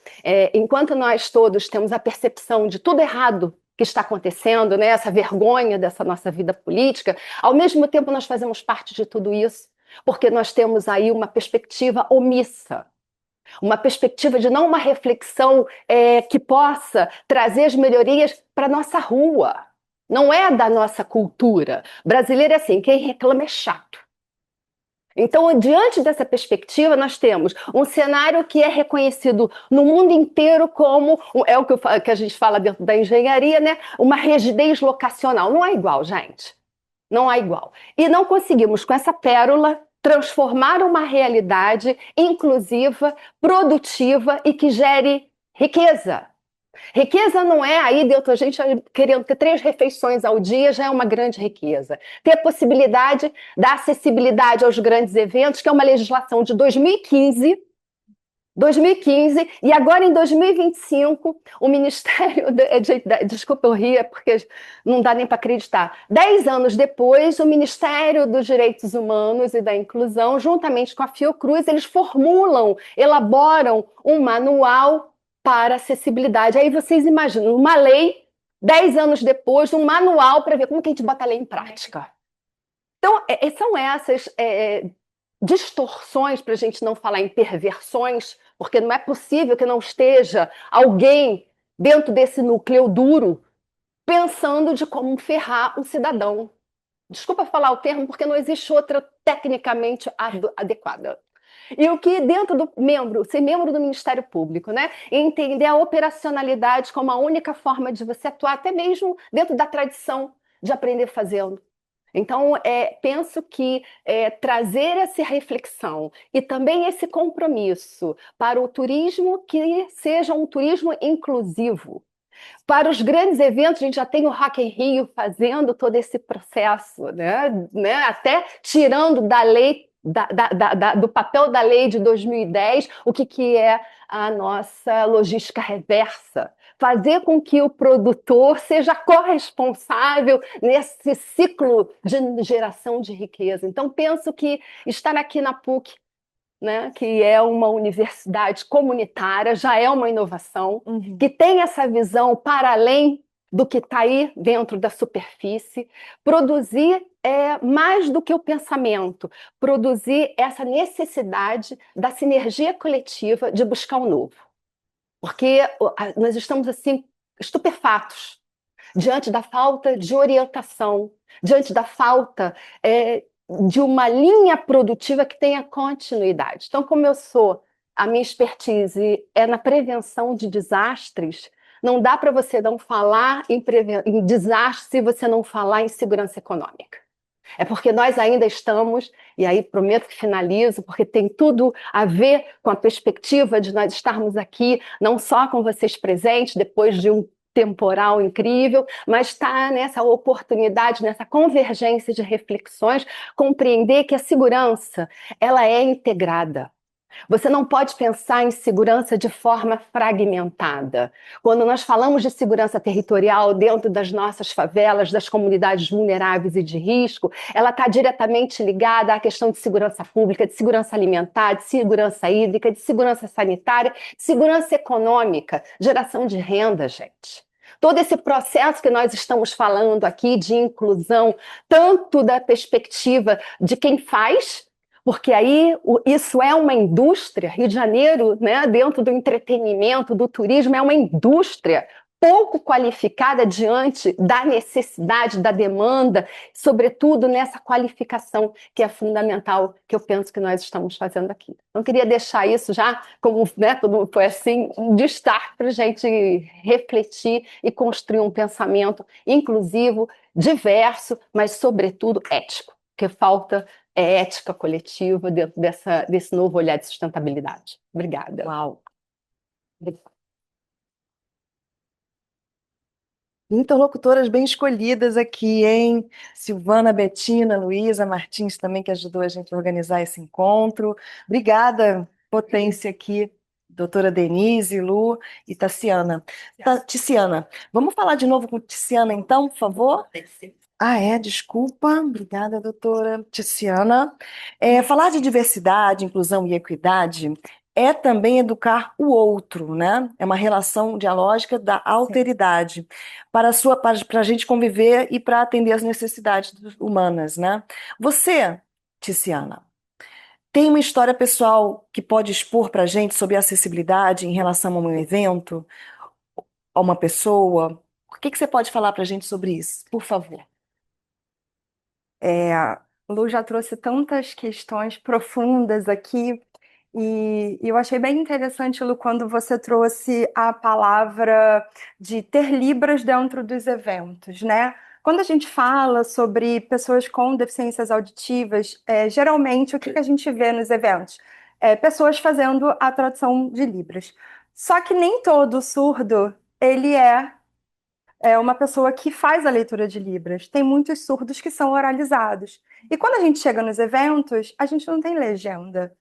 Enquanto nós todos temos a percepção de tudo errado que está acontecendo, né, essa vergonha dessa nossa vida política, ao mesmo tempo nós fazemos parte de tudo isso, porque nós temos aí uma perspectiva omissa. Uma perspectiva de não uma reflexão que possa trazer as melhorias para a nossa rua. Não é da nossa cultura. Brasileiro é assim, quem reclama é chato. Então, diante dessa perspectiva, nós temos um cenário que é reconhecido no mundo inteiro como, é o que a gente fala dentro da engenharia, né? Uma rigidez locacional. Não é igual, gente. Não é igual. E não conseguimos, com essa pérola, transformar uma realidade inclusiva, produtiva e que gere riqueza. Riqueza não é aí dentro, a gente querendo ter 3 refeições ao dia já é uma grande riqueza. Ter a possibilidade da acessibilidade aos grandes eventos, que é uma legislação de 2015, e agora em 2025, o Ministério... Desculpa, eu ria, porque não dá nem para acreditar. 10 anos depois, o Ministério dos Direitos Humanos e da Inclusão, juntamente com a Fiocruz, eles elaboram um manual para acessibilidade. Aí vocês imaginam, uma lei, 10 anos depois, um manual para ver como que a gente bota a lei em prática. Então, são essas distorções, para a gente não falar em perversões, porque não é possível que não esteja alguém dentro desse núcleo duro pensando de como ferrar um cidadão. Desculpa falar o termo, porque não existe outra tecnicamente adequada. E o que dentro do ser membro do Ministério Público, né? Entender a operacionalidade como a única forma de você atuar, até mesmo dentro da tradição de aprender fazendo. Então, penso que trazer essa reflexão e também esse compromisso para o turismo que seja um turismo inclusivo. Para os grandes eventos, a gente já tem o Rock in Rio fazendo todo esse processo, né? Até tirando da lei, do papel da lei de 2010, o que é a nossa logística reversa. Fazer com que o produtor seja corresponsável nesse ciclo de geração de riqueza. Então, penso que estar aqui na PUC, né, que é uma universidade comunitária, já é uma inovação, que tem essa visão para além do que está aí dentro da superfície, produzir mais do que o pensamento, produzir essa necessidade da sinergia coletiva de buscar o novo. Porque nós estamos assim estupefatos diante da falta de orientação, diante da falta de uma linha produtiva que tenha continuidade. Então, como a minha expertise é na prevenção de desastres, não dá para você não falar em desastre se você não falar em segurança econômica. É porque nós ainda estamos, e aí prometo que finalizo, porque tem tudo a ver com a perspectiva de nós estarmos aqui, não só com vocês presentes, depois de um temporal incrível, mas está nessa oportunidade, nessa convergência de reflexões, compreender que a segurança, ela é integrada. Você não pode pensar em segurança de forma fragmentada. Quando nós falamos de segurança territorial dentro das nossas favelas, das comunidades vulneráveis e de risco, ela está diretamente ligada à questão de segurança pública, de segurança alimentar, de segurança hídrica, de segurança sanitária, de segurança econômica, geração de renda, gente. Todo esse processo que nós estamos falando aqui de inclusão, tanto da perspectiva de quem faz, porque aí isso é uma indústria. Rio de Janeiro, né, dentro do entretenimento, do turismo, é uma indústria pouco qualificada diante da necessidade, da demanda, sobretudo nessa qualificação que é fundamental, que eu penso que nós estamos fazendo aqui. Então, queria deixar isso já como, né, como foi assim, um destaque para a gente refletir e construir um pensamento inclusivo, diverso, mas, sobretudo, ético, porque falta ética coletiva dentro desse novo olhar de sustentabilidade. Obrigada. Uau! Interlocutoras bem escolhidas aqui, hein? Silvana, Betina, Luísa, Martins também, que ajudou a gente a organizar esse encontro. Obrigada, potência aqui, doutora Denise, Lu e Tassiana. Tiziana, vamos falar de novo com Tiziana, então, por favor? Ah, é, desculpa. Obrigada, doutora Tiziana. Falar de diversidade, inclusão e equidade é também educar o outro, né? É uma relação dialógica da alteridade para a gente conviver e para atender às necessidades humanas, né? Você, Tiziana, tem uma história pessoal que pode expor para a gente sobre acessibilidade em relação a um evento, a uma pessoa? O que você pode falar para a gente sobre isso, por favor? Lu já trouxe tantas questões profundas aqui, e eu achei bem interessante, Lu, quando você trouxe a palavra de ter libras dentro dos eventos, né? Quando a gente fala sobre pessoas com deficiências auditivas, geralmente o que a gente vê nos eventos? Pessoas fazendo a tradução de libras. Só que nem todo surdo, ele é uma pessoa que faz a leitura de Libras. Tem muitos surdos que são oralizados. E quando a gente chega nos eventos, a gente não tem legenda.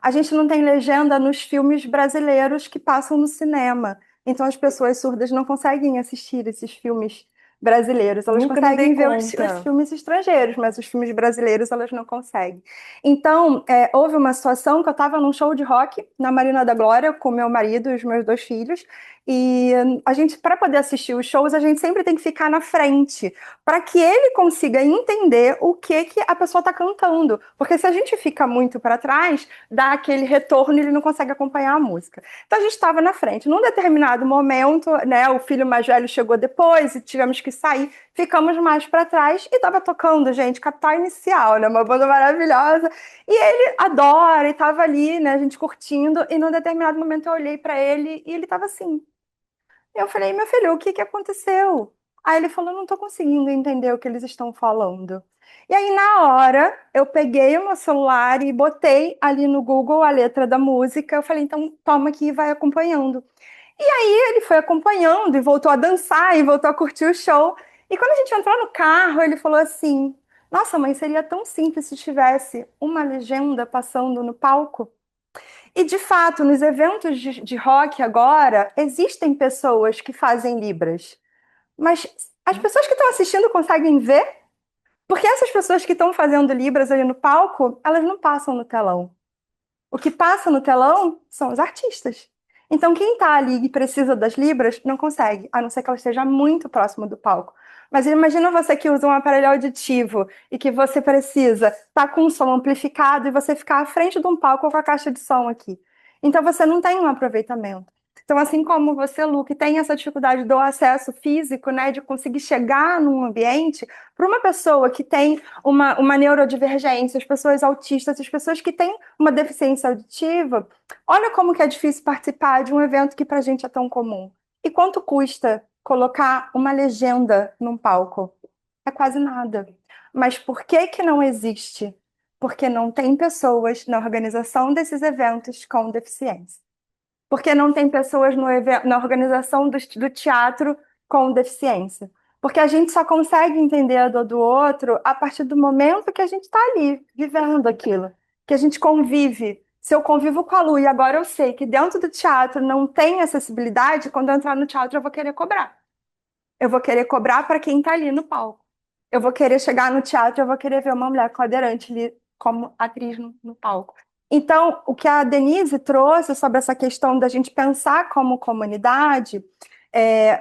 A gente não tem legenda nos filmes brasileiros que passam no cinema. Então as pessoas surdas não conseguem assistir esses filmes brasileiros. Elas Nunca me conseguem dei ver os conta. filmes estrangeiros, mas os filmes brasileiros elas não conseguem. Então, houve uma situação que eu estava num show de rock na Marina da Glória com meu marido e os meus 2 filhos. E a gente, para poder assistir os shows, a gente sempre tem que ficar na frente, para que ele consiga entender o que a pessoa está cantando. Porque se a gente fica muito para trás, dá aquele retorno e ele não consegue acompanhar a música. Então a gente estava na frente. Num determinado momento, né, o filho mais velho chegou depois e tivemos que sair, ficamos mais para trás e estava tocando, gente, Capital Inicial, né, uma banda maravilhosa. E ele adora e estava ali, né, a gente curtindo. E num determinado momento eu olhei para ele e ele estava assim. Eu falei, meu filho, o que aconteceu? Aí ele falou, não estou conseguindo entender o que eles estão falando. E aí, na hora, eu peguei o meu celular e botei ali no Google a letra da música. Eu falei, então toma aqui e vai acompanhando. E aí ele foi acompanhando e voltou a dançar e voltou a curtir o show. E quando a gente entrou no carro, ele falou assim: Nossa, mãe, seria tão simples se tivesse uma legenda passando no palco. E, de fato, nos eventos de rock agora, existem pessoas que fazem Libras. Mas as pessoas que estão assistindo conseguem ver? Porque essas pessoas que estão fazendo Libras ali no palco, elas não passam no telão. O que passa no telão são os artistas. Então, quem está ali e precisa das Libras não consegue, a não ser que ela esteja muito próximo do palco. Mas imagina você que usa um aparelho auditivo e que você precisa estar com um som amplificado e você ficar à frente de um palco com a caixa de som aqui. Então, você não tem um aproveitamento. Então, assim como você, Lu, que tem essa dificuldade do acesso físico, né, de conseguir chegar num ambiente, para uma pessoa que tem uma neurodivergência, as pessoas autistas, as pessoas que têm uma deficiência auditiva, olha como que é difícil participar de um evento que para a gente é tão comum. E quanto custa colocar uma legenda num palco? É quase nada. Mas por que que não existe? Porque não tem pessoas na organização desses eventos com deficiência. Porque não tem pessoas na organização do teatro com deficiência. Porque a gente só consegue entender a dor do outro a partir do momento que a gente está ali, vivendo aquilo. Que a gente convive. Se eu convivo com a Lu e agora eu sei que dentro do teatro não tem acessibilidade, quando eu entrar no teatro eu vou querer cobrar. Eu vou querer cobrar para quem está ali no palco. Eu vou querer chegar no teatro, eu vou querer ver uma mulher cadeirante ali como atriz no palco. Então, o que a Denise trouxe sobre essa questão da gente pensar como comunidade,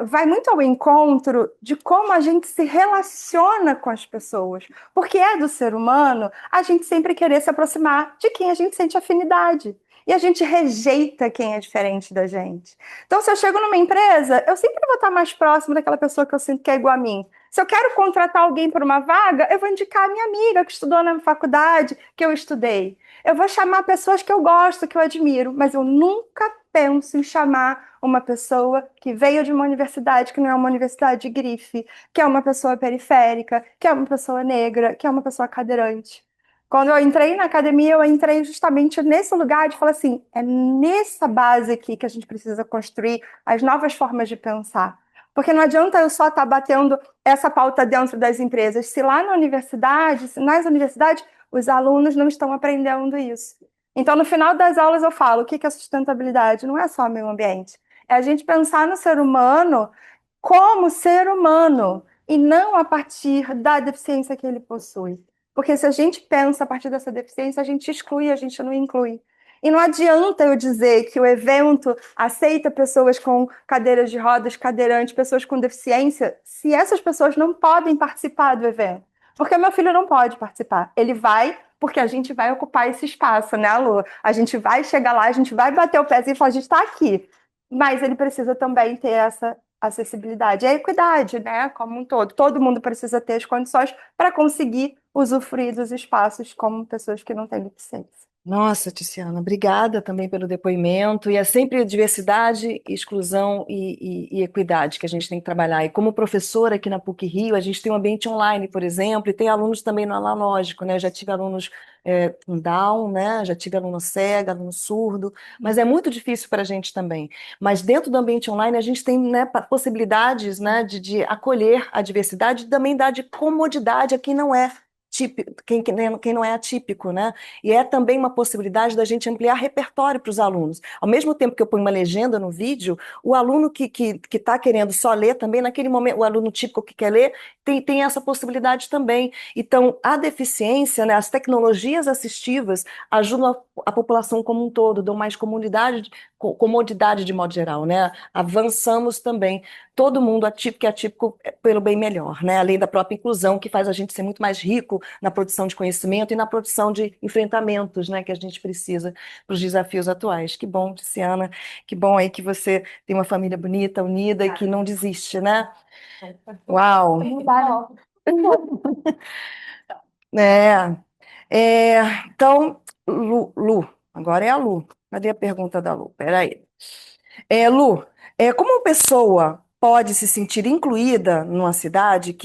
vai muito ao encontro de como a gente se relaciona com as pessoas. Porque é do ser humano a gente sempre querer se aproximar de quem a gente sente afinidade. E a gente rejeita quem é diferente da gente. Então, se eu chego numa empresa, eu sempre vou estar mais próximo daquela pessoa que eu sinto que é igual a mim. Se eu quero contratar alguém para uma vaga, eu vou indicar a minha amiga que estudou na faculdade, que eu estudei. Eu vou chamar pessoas que eu gosto, que eu admiro, mas eu nunca penso em chamar uma pessoa que veio de uma universidade que não é uma universidade de grife, que é uma pessoa periférica, que é uma pessoa negra, que é uma pessoa cadeirante. Quando eu entrei na academia, eu entrei justamente nesse lugar de falar assim, é nessa base aqui que a gente precisa construir as novas formas de pensar. Porque não adianta eu só estar batendo essa pauta dentro das empresas. Se lá na universidade, se nas universidades, os alunos não estão aprendendo isso. Então, no final das aulas, eu falo, o que é sustentabilidade? Não é só meio ambiente. É a gente pensar no ser humano como ser humano e não a partir da deficiência que ele possui. Porque se a gente pensa a partir dessa deficiência, a gente exclui, a gente não inclui. E não adianta eu dizer que o evento aceita pessoas com cadeiras de rodas, cadeirantes, pessoas com deficiência, se essas pessoas não podem participar do evento. Porque meu filho não pode participar. Ele vai porque a gente vai ocupar esse espaço, né, Lu? A gente vai chegar lá, a gente vai bater o pezinho e falar, a gente está aqui. Mas ele precisa também ter essa acessibilidade. E a equidade, né, como um todo. Todo mundo precisa ter as condições para conseguir usufruir dos espaços como pessoas que não têm deficiência. Nossa, Tiziana, obrigada também pelo depoimento. E é sempre diversidade, exclusão e equidade que a gente tem que trabalhar. E como professora aqui na PUC-Rio, a gente tem um ambiente online, por exemplo, e tem alunos também no analógico, né? Eu já tive alunos com Down, né? Já tive aluno cego, aluno surdo, mas é muito difícil para a gente também. Mas dentro do ambiente online, a gente tem, né, possibilidades, né, de acolher a diversidade e também dar de comodidade a quem não é típico, quem não é atípico, né? E é também uma possibilidade da gente ampliar repertório para os alunos. Ao mesmo tempo que eu ponho uma legenda no vídeo, o aluno que está querendo só ler também, naquele momento, o aluno típico que quer ler, tem essa possibilidade também. Então, a deficiência, né, as tecnologias assistivas ajudam a população como um todo, dão mais comodidade de modo geral, né? Avançamos também. Todo mundo atípico e atípico pelo bem melhor, né? Além da própria inclusão, que faz a gente ser muito mais rico na produção de conhecimento e na produção de enfrentamentos, né, que a gente precisa para os desafios atuais. Que bom, Tiziana, que bom aí que você tem uma família bonita, unida e que não desiste, né? Uau! É, então, Lu, agora é a Lu. Cadê a pergunta da Lu? Peraí. Lu, como uma pessoa pode se sentir incluída numa cidade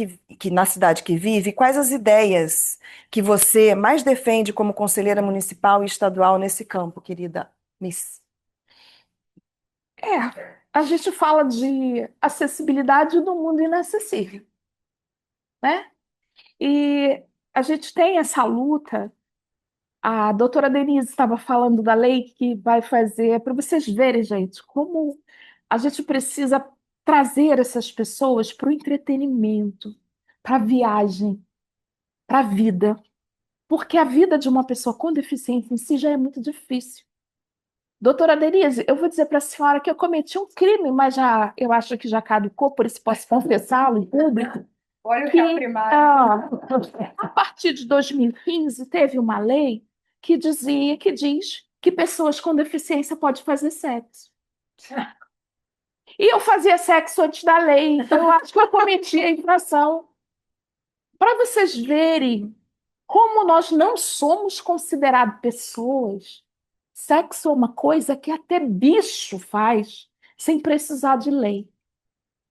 na cidade que vive? Quais as ideias que você mais defende como conselheira municipal e estadual nesse campo, querida Miss? A gente fala de acessibilidade no mundo inacessível, né? E a gente tem essa luta. A doutora Denise estava falando da lei que vai fazer, para vocês verem, gente, como a gente precisa trazer essas pessoas para o entretenimento, para a viagem, para a vida. Porque a vida de uma pessoa com deficiência em si já é muito difícil. Doutora Denise, eu vou dizer para a senhora que eu cometi um crime, mas eu acho que já caducou, por isso posso confessá-lo em público. Olha o Que, caprimário. a partir de 2015, teve uma lei que diz que pessoas com deficiência podem fazer sexo. E eu fazia sexo antes da lei, então eu acho que eu cometi a infração. Para vocês verem como nós não somos considerados pessoas, sexo é uma coisa que até bicho faz sem precisar de lei.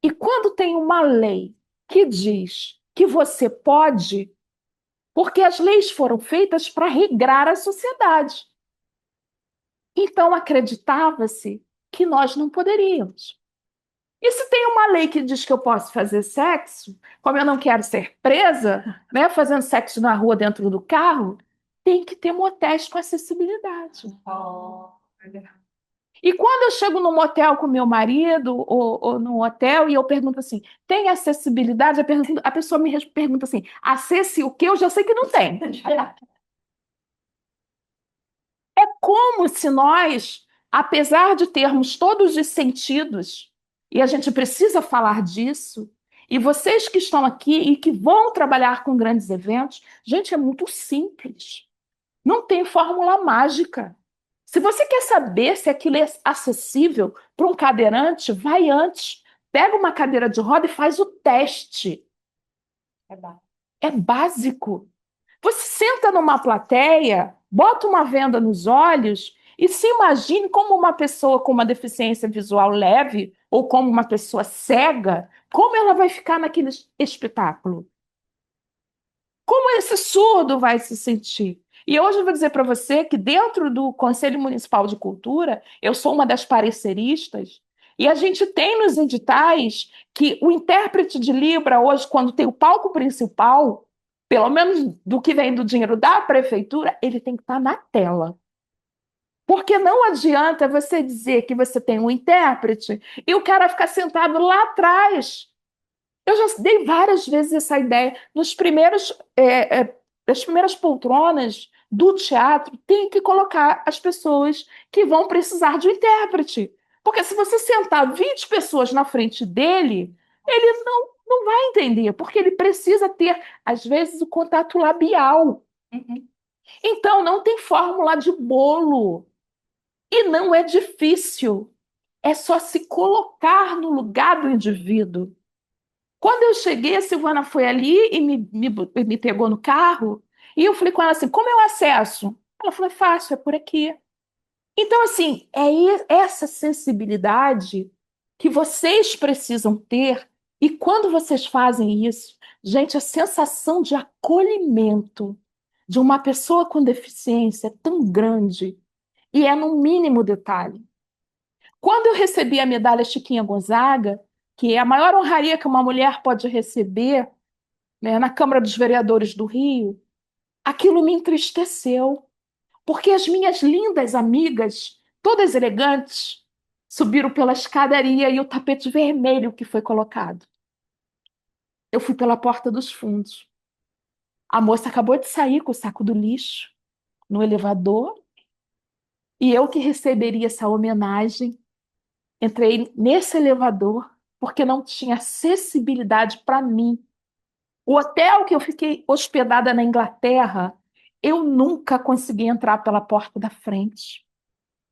E quando tem uma lei que diz que você pode, porque as leis foram feitas para regrar a sociedade. Então acreditava-se que nós não poderíamos. E se tem uma lei que diz que eu posso fazer sexo, como eu não quero ser presa, né, fazendo sexo na rua dentro do carro, tem que ter motéis com acessibilidade. E quando eu chego no motel com meu marido, ou no hotel, e eu pergunto assim, tem acessibilidade? A pessoa me pergunta assim, acesse o quê? Eu já sei que não tem. É como se nós, apesar de termos todos os sentidos, E a gente precisa falar disso. E vocês que estão aqui e que vão trabalhar com grandes eventos, gente, é muito simples. Não tem fórmula mágica. Se você quer saber se aquilo é acessível para um cadeirante, vai antes. Pega uma cadeira de roda e faz o teste. É básico. Você senta numa plateia, bota uma venda nos olhos e se imagine como uma pessoa com uma deficiência visual leve ou como uma pessoa cega, como ela vai ficar naquele espetáculo? Como esse surdo vai se sentir? E hoje eu vou dizer para você que dentro do Conselho Municipal de Cultura, eu sou uma das pareceristas, e a gente tem nos editais que o intérprete de Libra hoje, quando tem o palco principal, pelo menos do que vem do dinheiro da prefeitura, ele tem que estar na tela. Porque não adianta você dizer que você tem um intérprete e o cara ficar sentado lá atrás. Eu já dei várias vezes essa ideia. Nas primeiras poltronas do teatro, tem que colocar as pessoas que vão precisar de um intérprete. Porque se você sentar 20 pessoas na frente dele, ele não vai entender, porque ele precisa ter, às vezes, o contato labial. Então, não tem fórmula de bolo. E não é difícil. É só se colocar no lugar do indivíduo. Quando eu cheguei, a Silvana foi ali e me pegou no carro, e eu falei com ela assim: como eu acesso? Ela falou: é fácil, é por aqui. Então, assim, essa sensibilidade que vocês precisam ter, e quando vocês fazem isso, gente, a sensação de acolhimento de uma pessoa com deficiência é tão grande, e é no mínimo detalhe. Quando eu recebi a medalha Chiquinha Gonzaga, que é a maior honraria que uma mulher pode receber, né, na Câmara dos Vereadores do Rio, aquilo me entristeceu, porque as minhas lindas amigas, todas elegantes, subiram pela escadaria e o tapete vermelho que foi colocado. Eu fui pela porta dos fundos. A moça acabou de sair com o saco do lixo no elevador e eu que receberia essa homenagem, entrei nesse elevador porque não tinha acessibilidade para mim. O hotel que eu fiquei hospedada na Inglaterra, eu nunca consegui entrar pela porta da frente.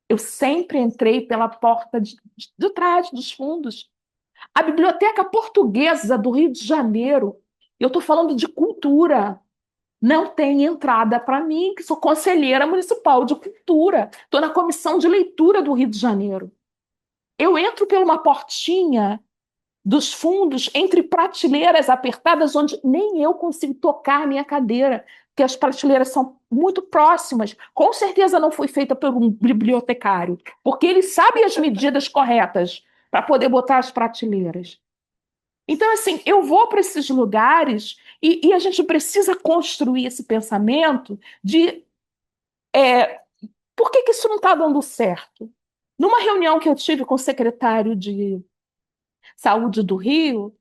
Eu sempre entrei pela porta de trás, dos fundos. A Biblioteca Portuguesa do Rio de Janeiro, eu estou falando de cultura, não tem entrada para mim, que sou conselheira municipal de cultura. Estou na comissão de leitura do Rio de Janeiro. Eu entro por uma portinha dos fundos, entre prateleiras apertadas, onde nem eu consigo tocar a minha cadeira, porque as prateleiras são muito próximas. Com certeza não foi feita por um bibliotecário, porque ele sabe as medidas corretas para poder botar as prateleiras. Então, assim, eu vou para esses lugares e a gente precisa construir esse pensamento de por que que isso não está dando certo? Numa reunião que eu tive com o secretário de Saúde do Rio,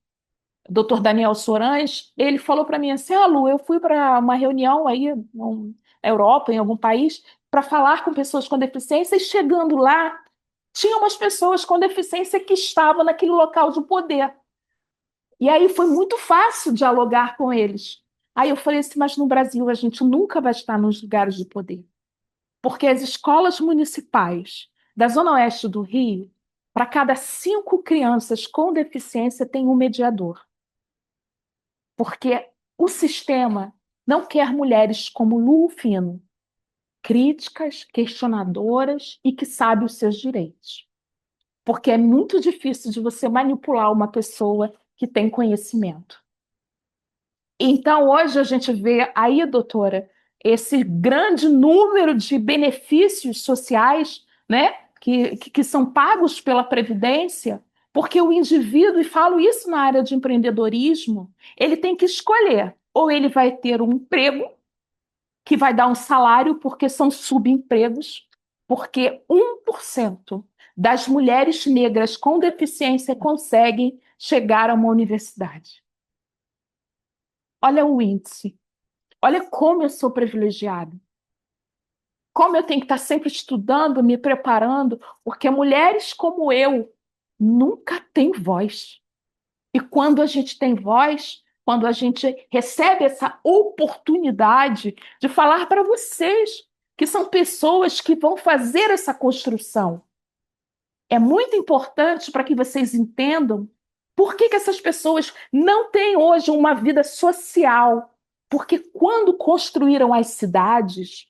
Dr. Daniel Sorães, ele falou para mim assim: ah, Lu, eu fui para uma reunião aí na Europa, em algum país, para falar com pessoas com deficiência, e chegando lá, tinha umas pessoas com deficiência que estavam naquele local de poder. E aí foi muito fácil dialogar com eles. Aí eu falei assim: mas no Brasil a gente nunca vai estar nos lugares de poder. Porque as escolas municipais da Zona Oeste do Rio, para cada 5 crianças com deficiência, tem um mediador. Porque o sistema não quer mulheres como Lu Fino, críticas, questionadoras e que sabem os seus direitos. Porque é muito difícil de você manipular uma pessoa que tem conhecimento. Então, hoje a gente vê aí, doutora, esse grande número de benefícios sociais, né, que são pagos pela Previdência, porque o indivíduo, e falo isso na área de empreendedorismo, ele tem que escolher, ou ele vai ter um emprego que vai dar um salário, porque são subempregos, porque 1% das mulheres negras com deficiência conseguem chegar a uma universidade. Olha o índice. Olha como eu sou privilegiada. Como eu tenho que estar sempre estudando, me preparando, porque mulheres como eu, nunca tem voz. E quando a gente tem voz, quando a gente recebe essa oportunidade de falar para vocês, que são pessoas que vão fazer essa construção, é muito importante para que vocês entendam por que que essas pessoas não têm hoje uma vida social. Porque quando construíram as cidades,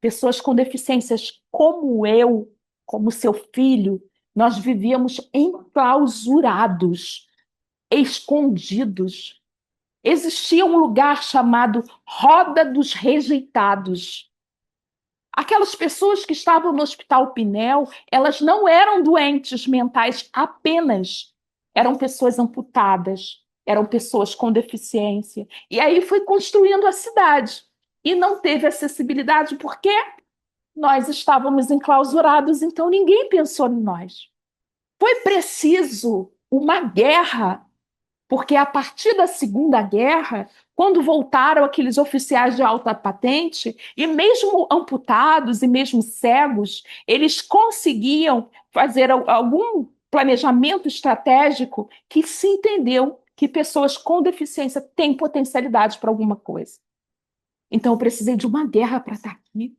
pessoas com deficiências como eu, como seu filho, nós vivíamos enclausurados, escondidos. Existia um lugar chamado Roda dos Rejeitados. Aquelas pessoas que estavam no Hospital Pinel, elas não eram doentes mentais apenas, eram pessoas amputadas, eram pessoas com deficiência. E aí foi construindo a cidade. E não teve acessibilidade porque nós estávamos enclausurados, então ninguém pensou em nós. Foi preciso uma guerra, porque a partir da Segunda Guerra, quando voltaram aqueles oficiais de alta patente, e mesmo amputados e mesmo cegos, eles conseguiam fazer algum planejamento estratégico que se entendeu que pessoas com deficiência têm potencialidade para alguma coisa. Então eu precisei de uma guerra para estar aqui.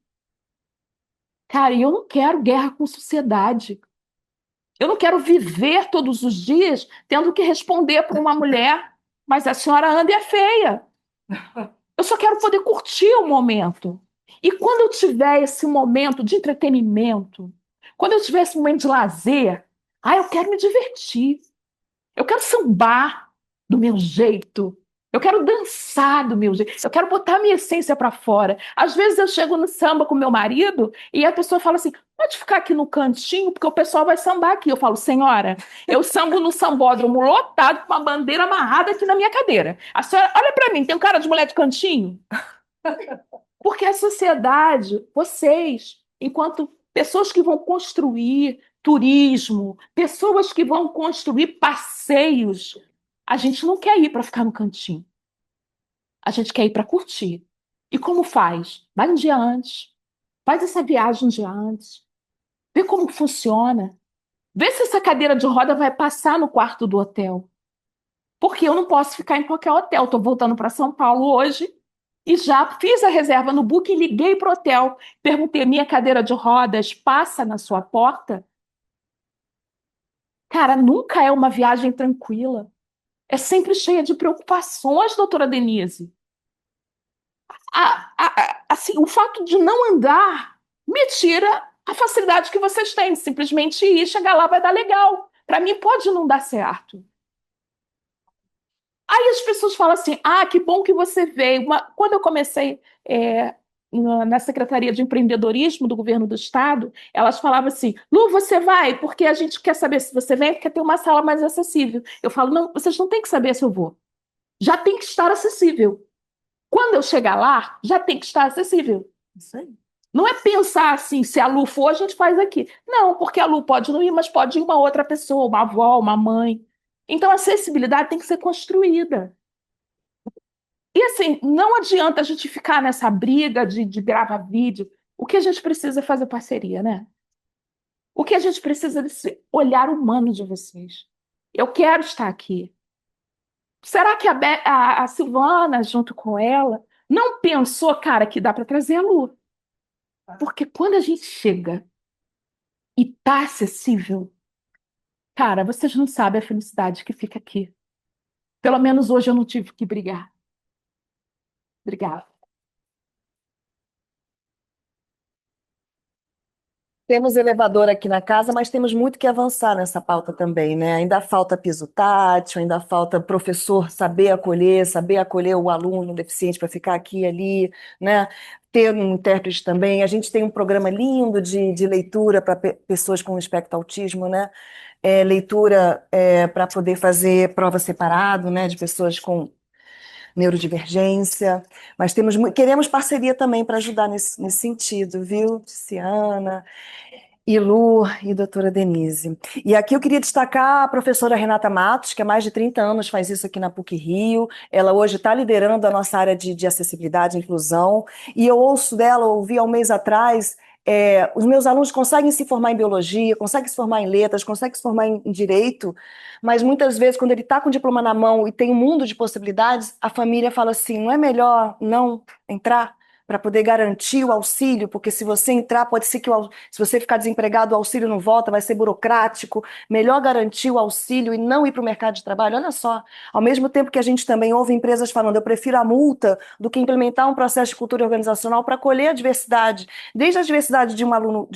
Cara, e eu não quero guerra com sociedade. Eu não quero viver todos os dias tendo que responder para uma mulher, mas a senhora anda e é feia. Eu só quero poder curtir o momento. E quando eu tiver esse momento de entretenimento, quando eu tiver esse momento de lazer, eu quero me divertir. Eu quero sambar do meu jeito. Eu quero dançar do meu jeito. Eu quero botar a minha essência para fora. Às vezes eu chego no samba com meu marido e a pessoa fala assim: pode ficar aqui no cantinho, porque o pessoal vai sambar aqui. Eu falo: senhora, eu sambo no sambódromo lotado com uma bandeira amarrada aqui na minha cadeira. A senhora, olha para mim, tem um cara de mulher de cantinho? Porque a sociedade, vocês, enquanto pessoas que vão construir turismo, pessoas que vão construir passeios, a gente não quer ir para ficar no cantinho. A gente quer ir para curtir. E como faz? Vai um dia antes. Faz essa viagem um dia antes. Vê como funciona. Vê se essa cadeira de roda vai passar no quarto do hotel. Porque eu não posso ficar em qualquer hotel. Estou voltando para São Paulo hoje e já fiz a reserva no Booking, liguei para o hotel, perguntei: minha cadeira de rodas passa na sua porta? Cara, nunca é uma viagem tranquila. É sempre cheia de preocupações, doutora Denise. Assim, o fato de não andar me tira a facilidade que vocês têm. Simplesmente ir, chegar lá vai dar legal. Para mim pode não dar certo. Aí as pessoas falam assim: que bom que você veio. Quando eu comecei na Secretaria de Empreendedorismo do Governo do Estado, elas falavam assim: Lu, você vai? Porque a gente quer saber se você vem, porque tem uma sala mais acessível. Eu falo: não, vocês não têm que saber se eu vou. Já tem que estar acessível. Quando eu chegar lá, já tem que estar acessível. Isso aí. Não é pensar assim: se a Lu for, a gente faz aqui. Não, porque a Lu pode não ir, mas pode ir uma outra pessoa, uma avó, uma mãe. Então, a acessibilidade tem que ser construída. E assim, não adianta a gente ficar nessa briga de gravar vídeo. O que a gente precisa é fazer parceria, né? O que a gente precisa é desse olhar humano de vocês. Eu quero estar aqui. Será que a Silvana, junto com ela, não pensou, cara, que dá para trazer a Lu? Porque quando a gente chega e tá acessível, cara, vocês não sabem a felicidade que fica aqui. Pelo menos hoje eu não tive que brigar. Obrigada. Temos elevador aqui na casa, mas temos muito que avançar nessa pauta também, né? Ainda falta piso tátil, ainda falta professor saber acolher o aluno deficiente para ficar aqui e ali, né? Ter um intérprete também. A gente tem um programa lindo de leitura para pessoas com espectro autismo, né? Leitura para poder fazer prova separado, né? De pessoas com neurodivergência, mas queremos parceria também para ajudar nesse sentido, viu, Tiziana, e Lu e doutora Denise. E aqui eu queria destacar a professora Renata Matos, que há mais de 30 anos faz isso aqui na PUC-Rio. Ela hoje está liderando a nossa área de acessibilidade e inclusão, e eu ouvi há um mês atrás, Os meus alunos conseguem se formar em biologia, conseguem se formar em letras, conseguem se formar em direito, mas muitas vezes, quando ele está com o diploma na mão e tem um mundo de possibilidades, a família fala assim: não é melhor não entrar para poder garantir o auxílio? Porque se você entrar, pode ser que se você ficar desempregado, o auxílio não volta, vai ser burocrático. Melhor garantir o auxílio e não ir para o mercado de trabalho. Olha só, ao mesmo tempo que a gente também ouve empresas falando: eu prefiro a multa do que implementar um processo de cultura organizacional para acolher a diversidade. Desde a diversidade de um aluno,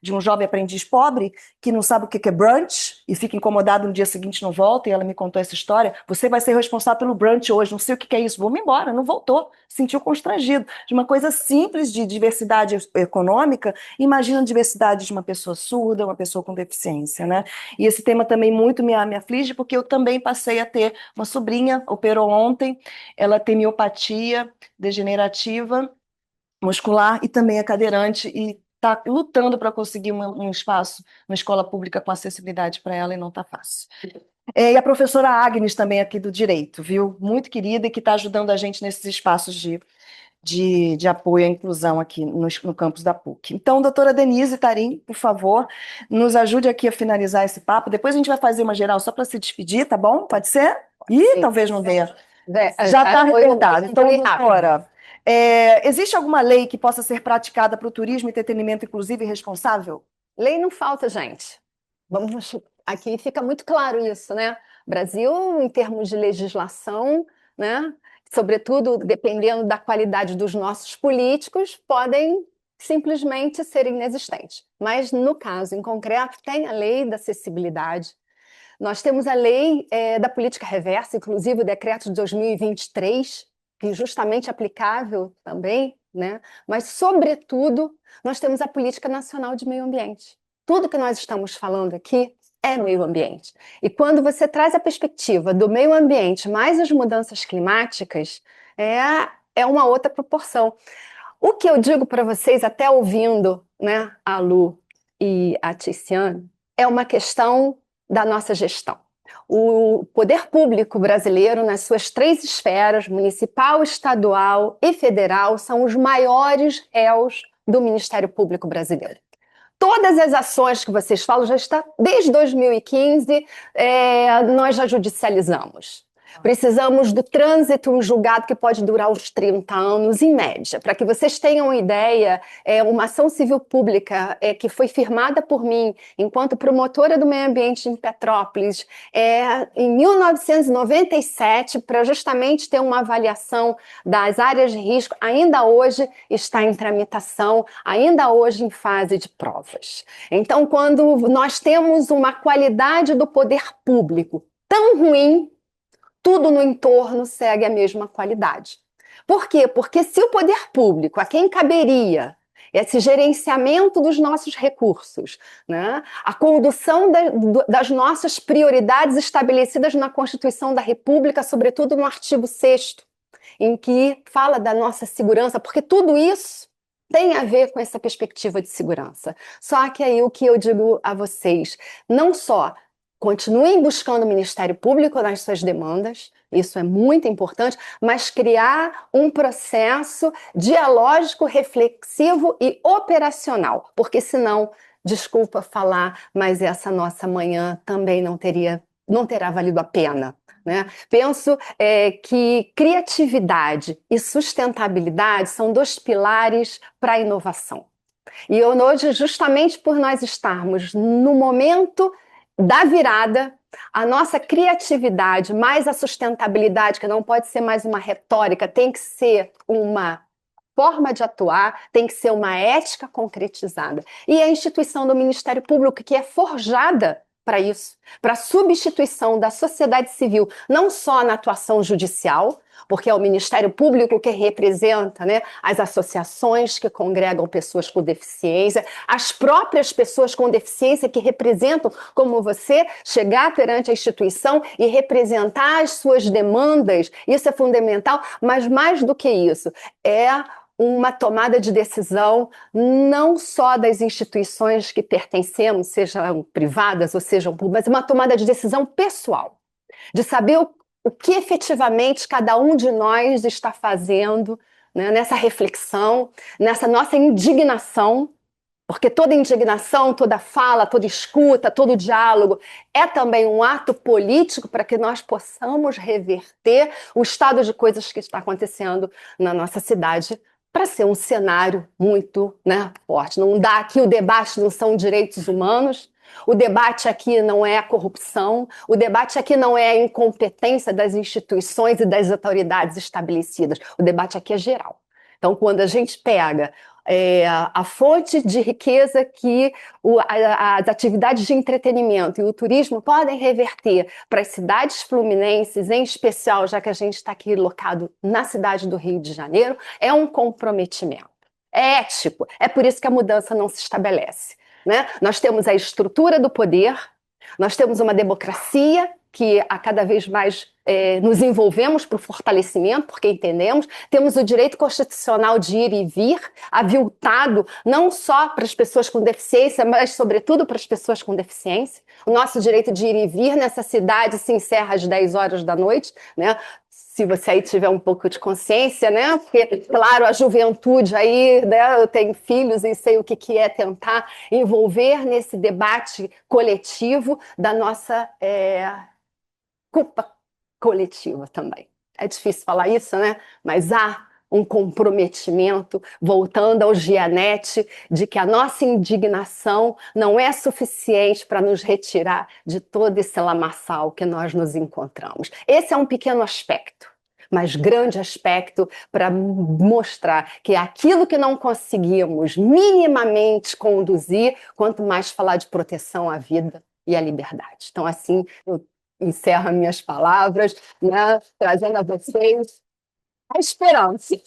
de um jovem aprendiz pobre, que não sabe o que é brunch e fica incomodado no dia seguinte não volta, e ela me contou essa história. Você vai ser responsável pelo brunch hoje, não sei o que é isso, vou-me embora, não voltou, se sentiu constrangido. De uma coisa simples de diversidade econômica, imagina a diversidade de uma pessoa surda, uma pessoa com deficiência, né? E esse tema também muito me aflige, porque eu também passei a ter uma sobrinha, operou ontem, ela tem miopatia degenerativa muscular e também é cadeirante e está lutando para conseguir um espaço na escola pública com acessibilidade para ela e não está fácil. E a professora Agnes também aqui do Direito, viu? Muito querida e que está ajudando a gente nesses espaços de apoio à inclusão aqui no campus da PUC. Então, doutora Denise Tarim, por favor, nos ajude aqui a finalizar esse papo. Depois a gente vai fazer uma geral só para se despedir, tá bom? Pode ser? Ih, talvez não dê. Já está arredondado. Então, doutora, existe alguma lei que possa ser praticada para o turismo e entretenimento inclusivo e responsável? Lei não falta, gente. Aqui fica muito claro isso, né? Brasil, em termos de legislação, né? Sobretudo dependendo da qualidade dos nossos políticos, podem simplesmente ser inexistentes. Mas, no caso em concreto, tem a lei da acessibilidade. Nós temos a lei da política reversa, inclusive o decreto de 2023, que é justamente aplicável também, né? Mas, sobretudo, nós temos a Política Nacional de Meio Ambiente. Tudo que nós estamos falando aqui é meio ambiente. E quando você traz a perspectiva do meio ambiente mais as mudanças climáticas, é uma outra proporção. O que eu digo para vocês, até ouvindo, né, a Lu e a Tiziane, é uma questão da nossa gestão. O poder público brasileiro, nas suas 3 esferas, municipal, estadual e federal, são os maiores réus do Ministério Público brasileiro. Todas as ações que vocês falam já está desde 2015, nós já judicializamos. Precisamos do trânsito em julgado que pode durar uns 30 anos, em média. Para que vocês tenham uma ideia, uma ação civil pública que foi firmada por mim enquanto promotora do meio ambiente em Petrópolis, em 1997, para justamente ter uma avaliação das áreas de risco, ainda hoje está em tramitação, ainda hoje em fase de provas. Então, quando nós temos uma qualidade do poder público tão ruim, tudo no entorno segue a mesma qualidade. Por quê? Porque se o poder público, a quem caberia esse gerenciamento dos nossos recursos, né, a condução das nossas prioridades estabelecidas na Constituição da República, sobretudo no artigo 6º, em que fala da nossa segurança, porque tudo isso tem a ver com essa perspectiva de segurança. Só que aí o que eu digo a vocês, não só continuem buscando o Ministério Público nas suas demandas, isso é muito importante, mas criar um processo dialógico, reflexivo e operacional, porque senão, desculpa falar, mas essa nossa manhã também não terá valido a pena. Né? Penso que criatividade e sustentabilidade são 2 pilares para a inovação. E hoje, justamente por nós estarmos no momento da virada, a nossa criatividade, mais a sustentabilidade, que não pode ser mais uma retórica, tem que ser uma forma de atuar, tem que ser uma ética concretizada. E a instituição do Ministério Público, que é forjada para isso, para a substituição da sociedade civil, não só na atuação judicial, porque é o Ministério Público que representa, né, as associações que congregam pessoas com deficiência, as próprias pessoas com deficiência que representam, como você, chegar perante a instituição e representar as suas demandas, isso é fundamental, mas mais do que isso, é uma tomada de decisão não só das instituições que pertencemos, sejam privadas ou sejam públicas, mas uma tomada de decisão pessoal, de saber o que efetivamente cada um de nós está fazendo, né, nessa reflexão, nessa nossa indignação, Porque toda indignação, toda fala, toda escuta, todo diálogo é também um ato político para que nós possamos reverter o estado de coisas que está acontecendo na nossa cidade, para ser um cenário muito, né, forte. Não dá aqui, o debate não são direitos humanos, o debate aqui não é a corrupção, o debate aqui não é a incompetência das instituições e das autoridades estabelecidas, o debate aqui é geral. Então, quando a gente pega a fonte de riqueza que as atividades de entretenimento e o turismo podem reverter para as cidades fluminenses, em especial, já que a gente está aqui locado na cidade do Rio de Janeiro, é um comprometimento. É ético, é por isso que a mudança não se estabelece, né? Nós temos a estrutura do poder, nós temos uma democracia que a cada vez mais nos envolvemos para o fortalecimento, porque entendemos, temos o direito constitucional de ir e vir, aviltado não só para as pessoas com deficiência, mas sobretudo para as pessoas com deficiência. O nosso direito de ir e vir nessa cidade se encerra às 10 horas da noite, né? Se você aí tiver um pouco de consciência, né? Porque, claro, a juventude aí, né? Eu tenho filhos e sei o que é tentar envolver nesse debate coletivo da nossa culpa coletiva também. É difícil falar isso, né? Mas há um comprometimento, voltando ao Gianetti, de que a nossa indignação não é suficiente para nos retirar de todo esse lamaçal que nós nos encontramos. Esse é um pequeno aspecto, mas grande aspecto para mostrar que aquilo que não conseguimos minimamente conduzir, quanto mais falar de proteção à vida e à liberdade. Então, assim, eu encerro minhas palavras, né, trazendo a vocês a esperança.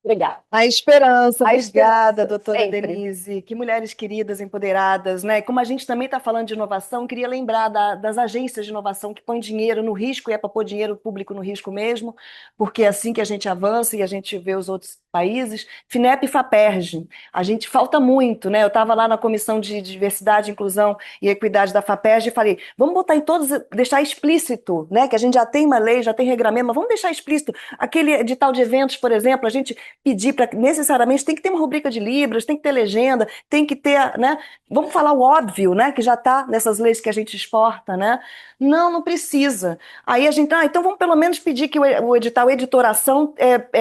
Obrigada. A esperança, A obrigada, esperança, doutora sempre. Denise. Que mulheres queridas, empoderadas, né? Como a gente também está falando de inovação, queria lembrar das agências de inovação que põem dinheiro no risco, e é para pôr dinheiro público no risco mesmo, porque é assim que a gente avança e a gente vê os outros países. FINEP e FAPERJ, a gente falta muito, né? Eu estava lá na Comissão de Diversidade, Inclusão e Equidade da FAPERJ e falei, vamos botar em todos, deixar explícito, né? Que a gente já tem uma lei, já tem regramento, mas vamos deixar explícito. Aquele edital de eventos, por exemplo, a gente pedir para necessariamente tem que ter uma rubrica de libras, tem que ter legenda, tem que ter, né? Vamos falar o óbvio, né? Que já está nessas leis que a gente exporta, né? Não, não precisa. Aí a gente, então vamos pelo menos pedir que o edital editoração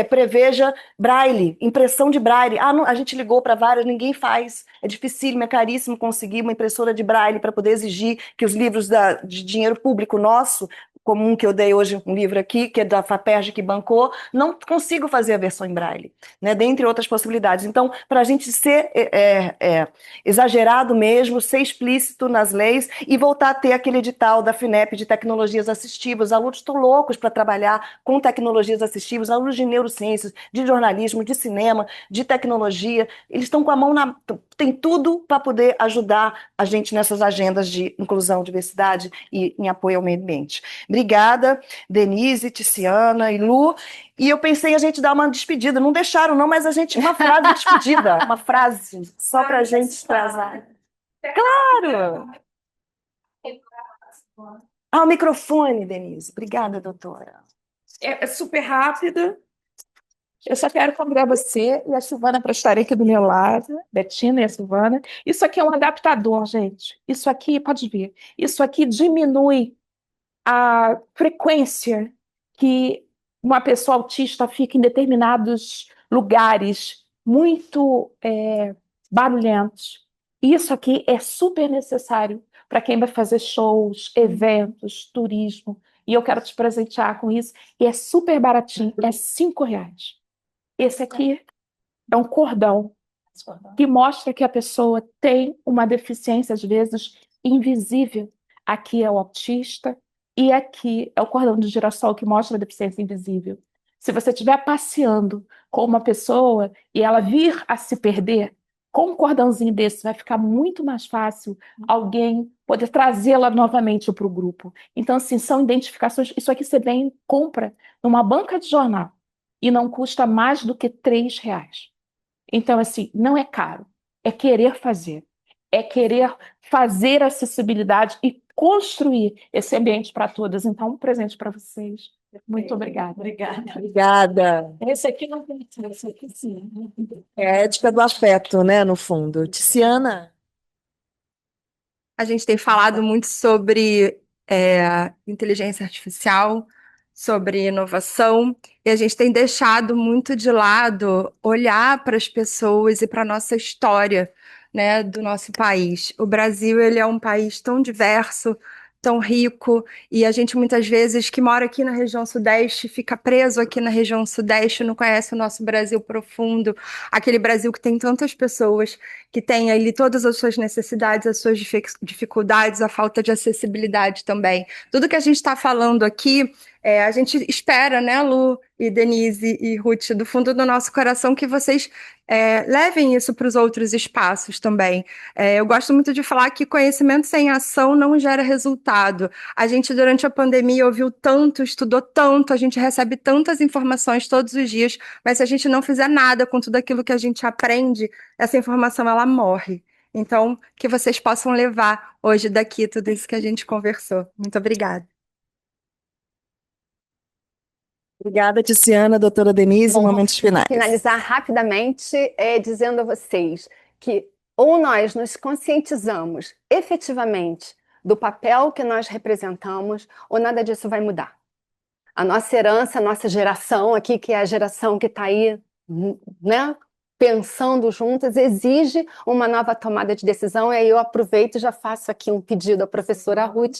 preveja braille, impressão de braille. Não, a gente ligou para várias, ninguém faz. É dificílimo, é caríssimo conseguir uma impressora de braille para poder exigir que os livros de dinheiro público nosso, como um que eu dei hoje, um livro aqui, que é da FAPERJ que bancou, não consigo fazer a versão em braille, né, dentre outras possibilidades. Então, para a gente ser exagerado mesmo, ser explícito nas leis e voltar a ter aquele edital da FINEP de tecnologias assistivas, alunos estão loucos para trabalhar com tecnologias assistivas, alunos de neurociências, de jornalismo, de cinema, de tecnologia, eles estão com a mão na... tem tudo para poder ajudar a gente nessas agendas de inclusão, diversidade e em apoio ao meio ambiente. Obrigada, Denise, Tiziana e Lu. E eu pensei a gente dar uma despedida. Não deixaram, não, mas a gente. Uma frase de despedida. Uma frase, só para a gente extravasar. Claro! O microfone, Denise. Obrigada, doutora. É super rápido. Eu só quero convidar você e a Silvana para estarem aqui do meu lado, Betina e a Silvana. Isso aqui é um adaptador, gente. Isso aqui, pode ver, isso aqui diminui a frequência que uma pessoa autista fica em determinados lugares muito barulhentos. Isso aqui é super necessário para quem vai fazer shows, eventos, turismo. E eu quero te presentear com isso. E é super baratinho, é R$ 5. Esse aqui é um cordão que mostra que a pessoa tem uma deficiência, às vezes, invisível. Aqui é o autista e aqui é o cordão de girassol que mostra a deficiência invisível. Se você estiver passeando com uma pessoa e ela vir a se perder, com um cordãozinho desse vai ficar muito mais fácil alguém poder trazê-la novamente para o grupo. Então, assim, são identificações. Isso aqui você vem e compra numa banca de jornal e não custa mais do que R$ 3. Então, assim, não é caro, é querer fazer. É querer fazer acessibilidade e construir esse ambiente para todas. Então, um presente para vocês. Muito obrigada. Obrigada. Obrigada. Esse aqui não tem, esse aqui sim. É a ética do afeto, né, no fundo. Tiziana? A gente tem falado muito sobre inteligência artificial, sobre inovação, e a gente tem deixado muito de lado olhar para as pessoas e para a nossa história, né, do nosso país. O Brasil, ele é um país tão diverso, tão rico, e a gente muitas vezes que mora aqui na região Sudeste fica preso aqui na região Sudeste, não conhece o nosso Brasil profundo, aquele Brasil que tem tantas pessoas que tem ali todas as suas necessidades, as suas dificuldades, a falta de acessibilidade também. Tudo que a gente está falando aqui, a gente espera, né, Lu e Denise e Ruth, do fundo do nosso coração, que vocês levem isso para os outros espaços também. Eu gosto muito de falar que conhecimento sem ação não gera resultado. A gente, durante a pandemia, ouviu tanto, estudou tanto, a gente recebe tantas informações todos os dias, mas se a gente não fizer nada com tudo aquilo que a gente aprende, essa informação ela morre. Então, que vocês possam levar hoje daqui tudo isso que a gente conversou. Muito obrigada. Obrigada, Tiziana, doutora Denise, Bom, momentos finais. Finalizar rapidamente dizendo a vocês que ou nós nos conscientizamos efetivamente do papel que nós representamos, ou nada disso vai mudar. A nossa herança, a nossa geração aqui, que é a geração que está aí, né, pensando juntas, exige uma nova tomada de decisão. E aí eu aproveito e já faço aqui um pedido à professora Ruth.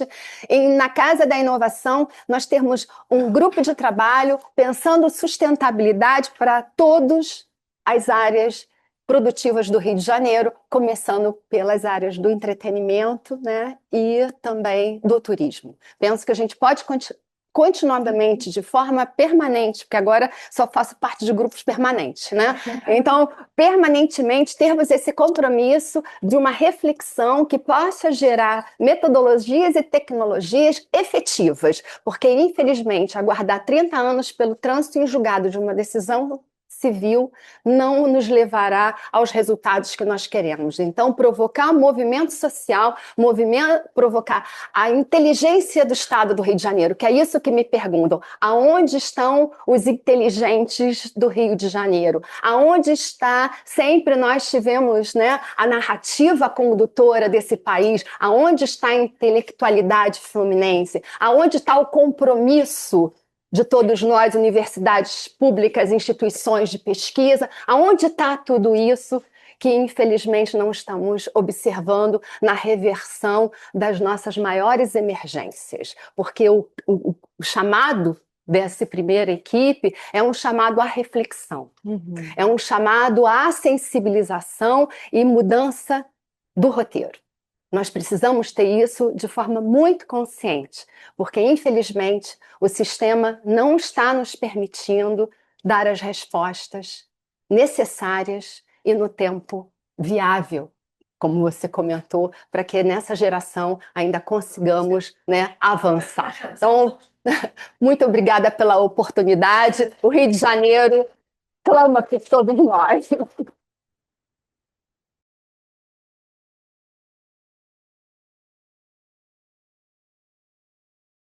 Na Casa da Inovação, nós temos um grupo de trabalho pensando sustentabilidade para todas as áreas produtivas do Rio de Janeiro, começando pelas áreas do entretenimento, né, e também do turismo. Penso que a gente pode continuadamente, de forma permanente, porque agora só faço parte de grupos permanentes, né? Então, permanentemente, termos esse compromisso de uma reflexão que possa gerar metodologias e tecnologias efetivas, porque, infelizmente, aguardar 30 anos pelo trânsito em julgado de uma decisão civil não nos levará aos resultados que nós queremos. Então, provocar movimento social, provocar a inteligência do Estado do Rio de Janeiro, que é isso que me perguntam. Aonde estão os inteligentes do Rio de Janeiro? Aonde está, sempre nós tivemos, né, a narrativa condutora desse país? Aonde está a intelectualidade fluminense? Aonde está o compromisso de todos nós, universidades públicas, instituições de pesquisa? Aonde está tudo isso que, infelizmente, não estamos observando na reversão das nossas maiores emergências? Porque o chamado dessa primeira equipe é um chamado à reflexão, é um chamado à sensibilização e mudança do roteiro. Nós precisamos ter isso de forma muito consciente, porque, infelizmente, o sistema não está nos permitindo dar as respostas necessárias e no tempo viável, como você comentou, para que nessa geração ainda consigamos, né, avançar. Então, muito obrigada pela oportunidade. O Rio de Janeiro clama por todos nós.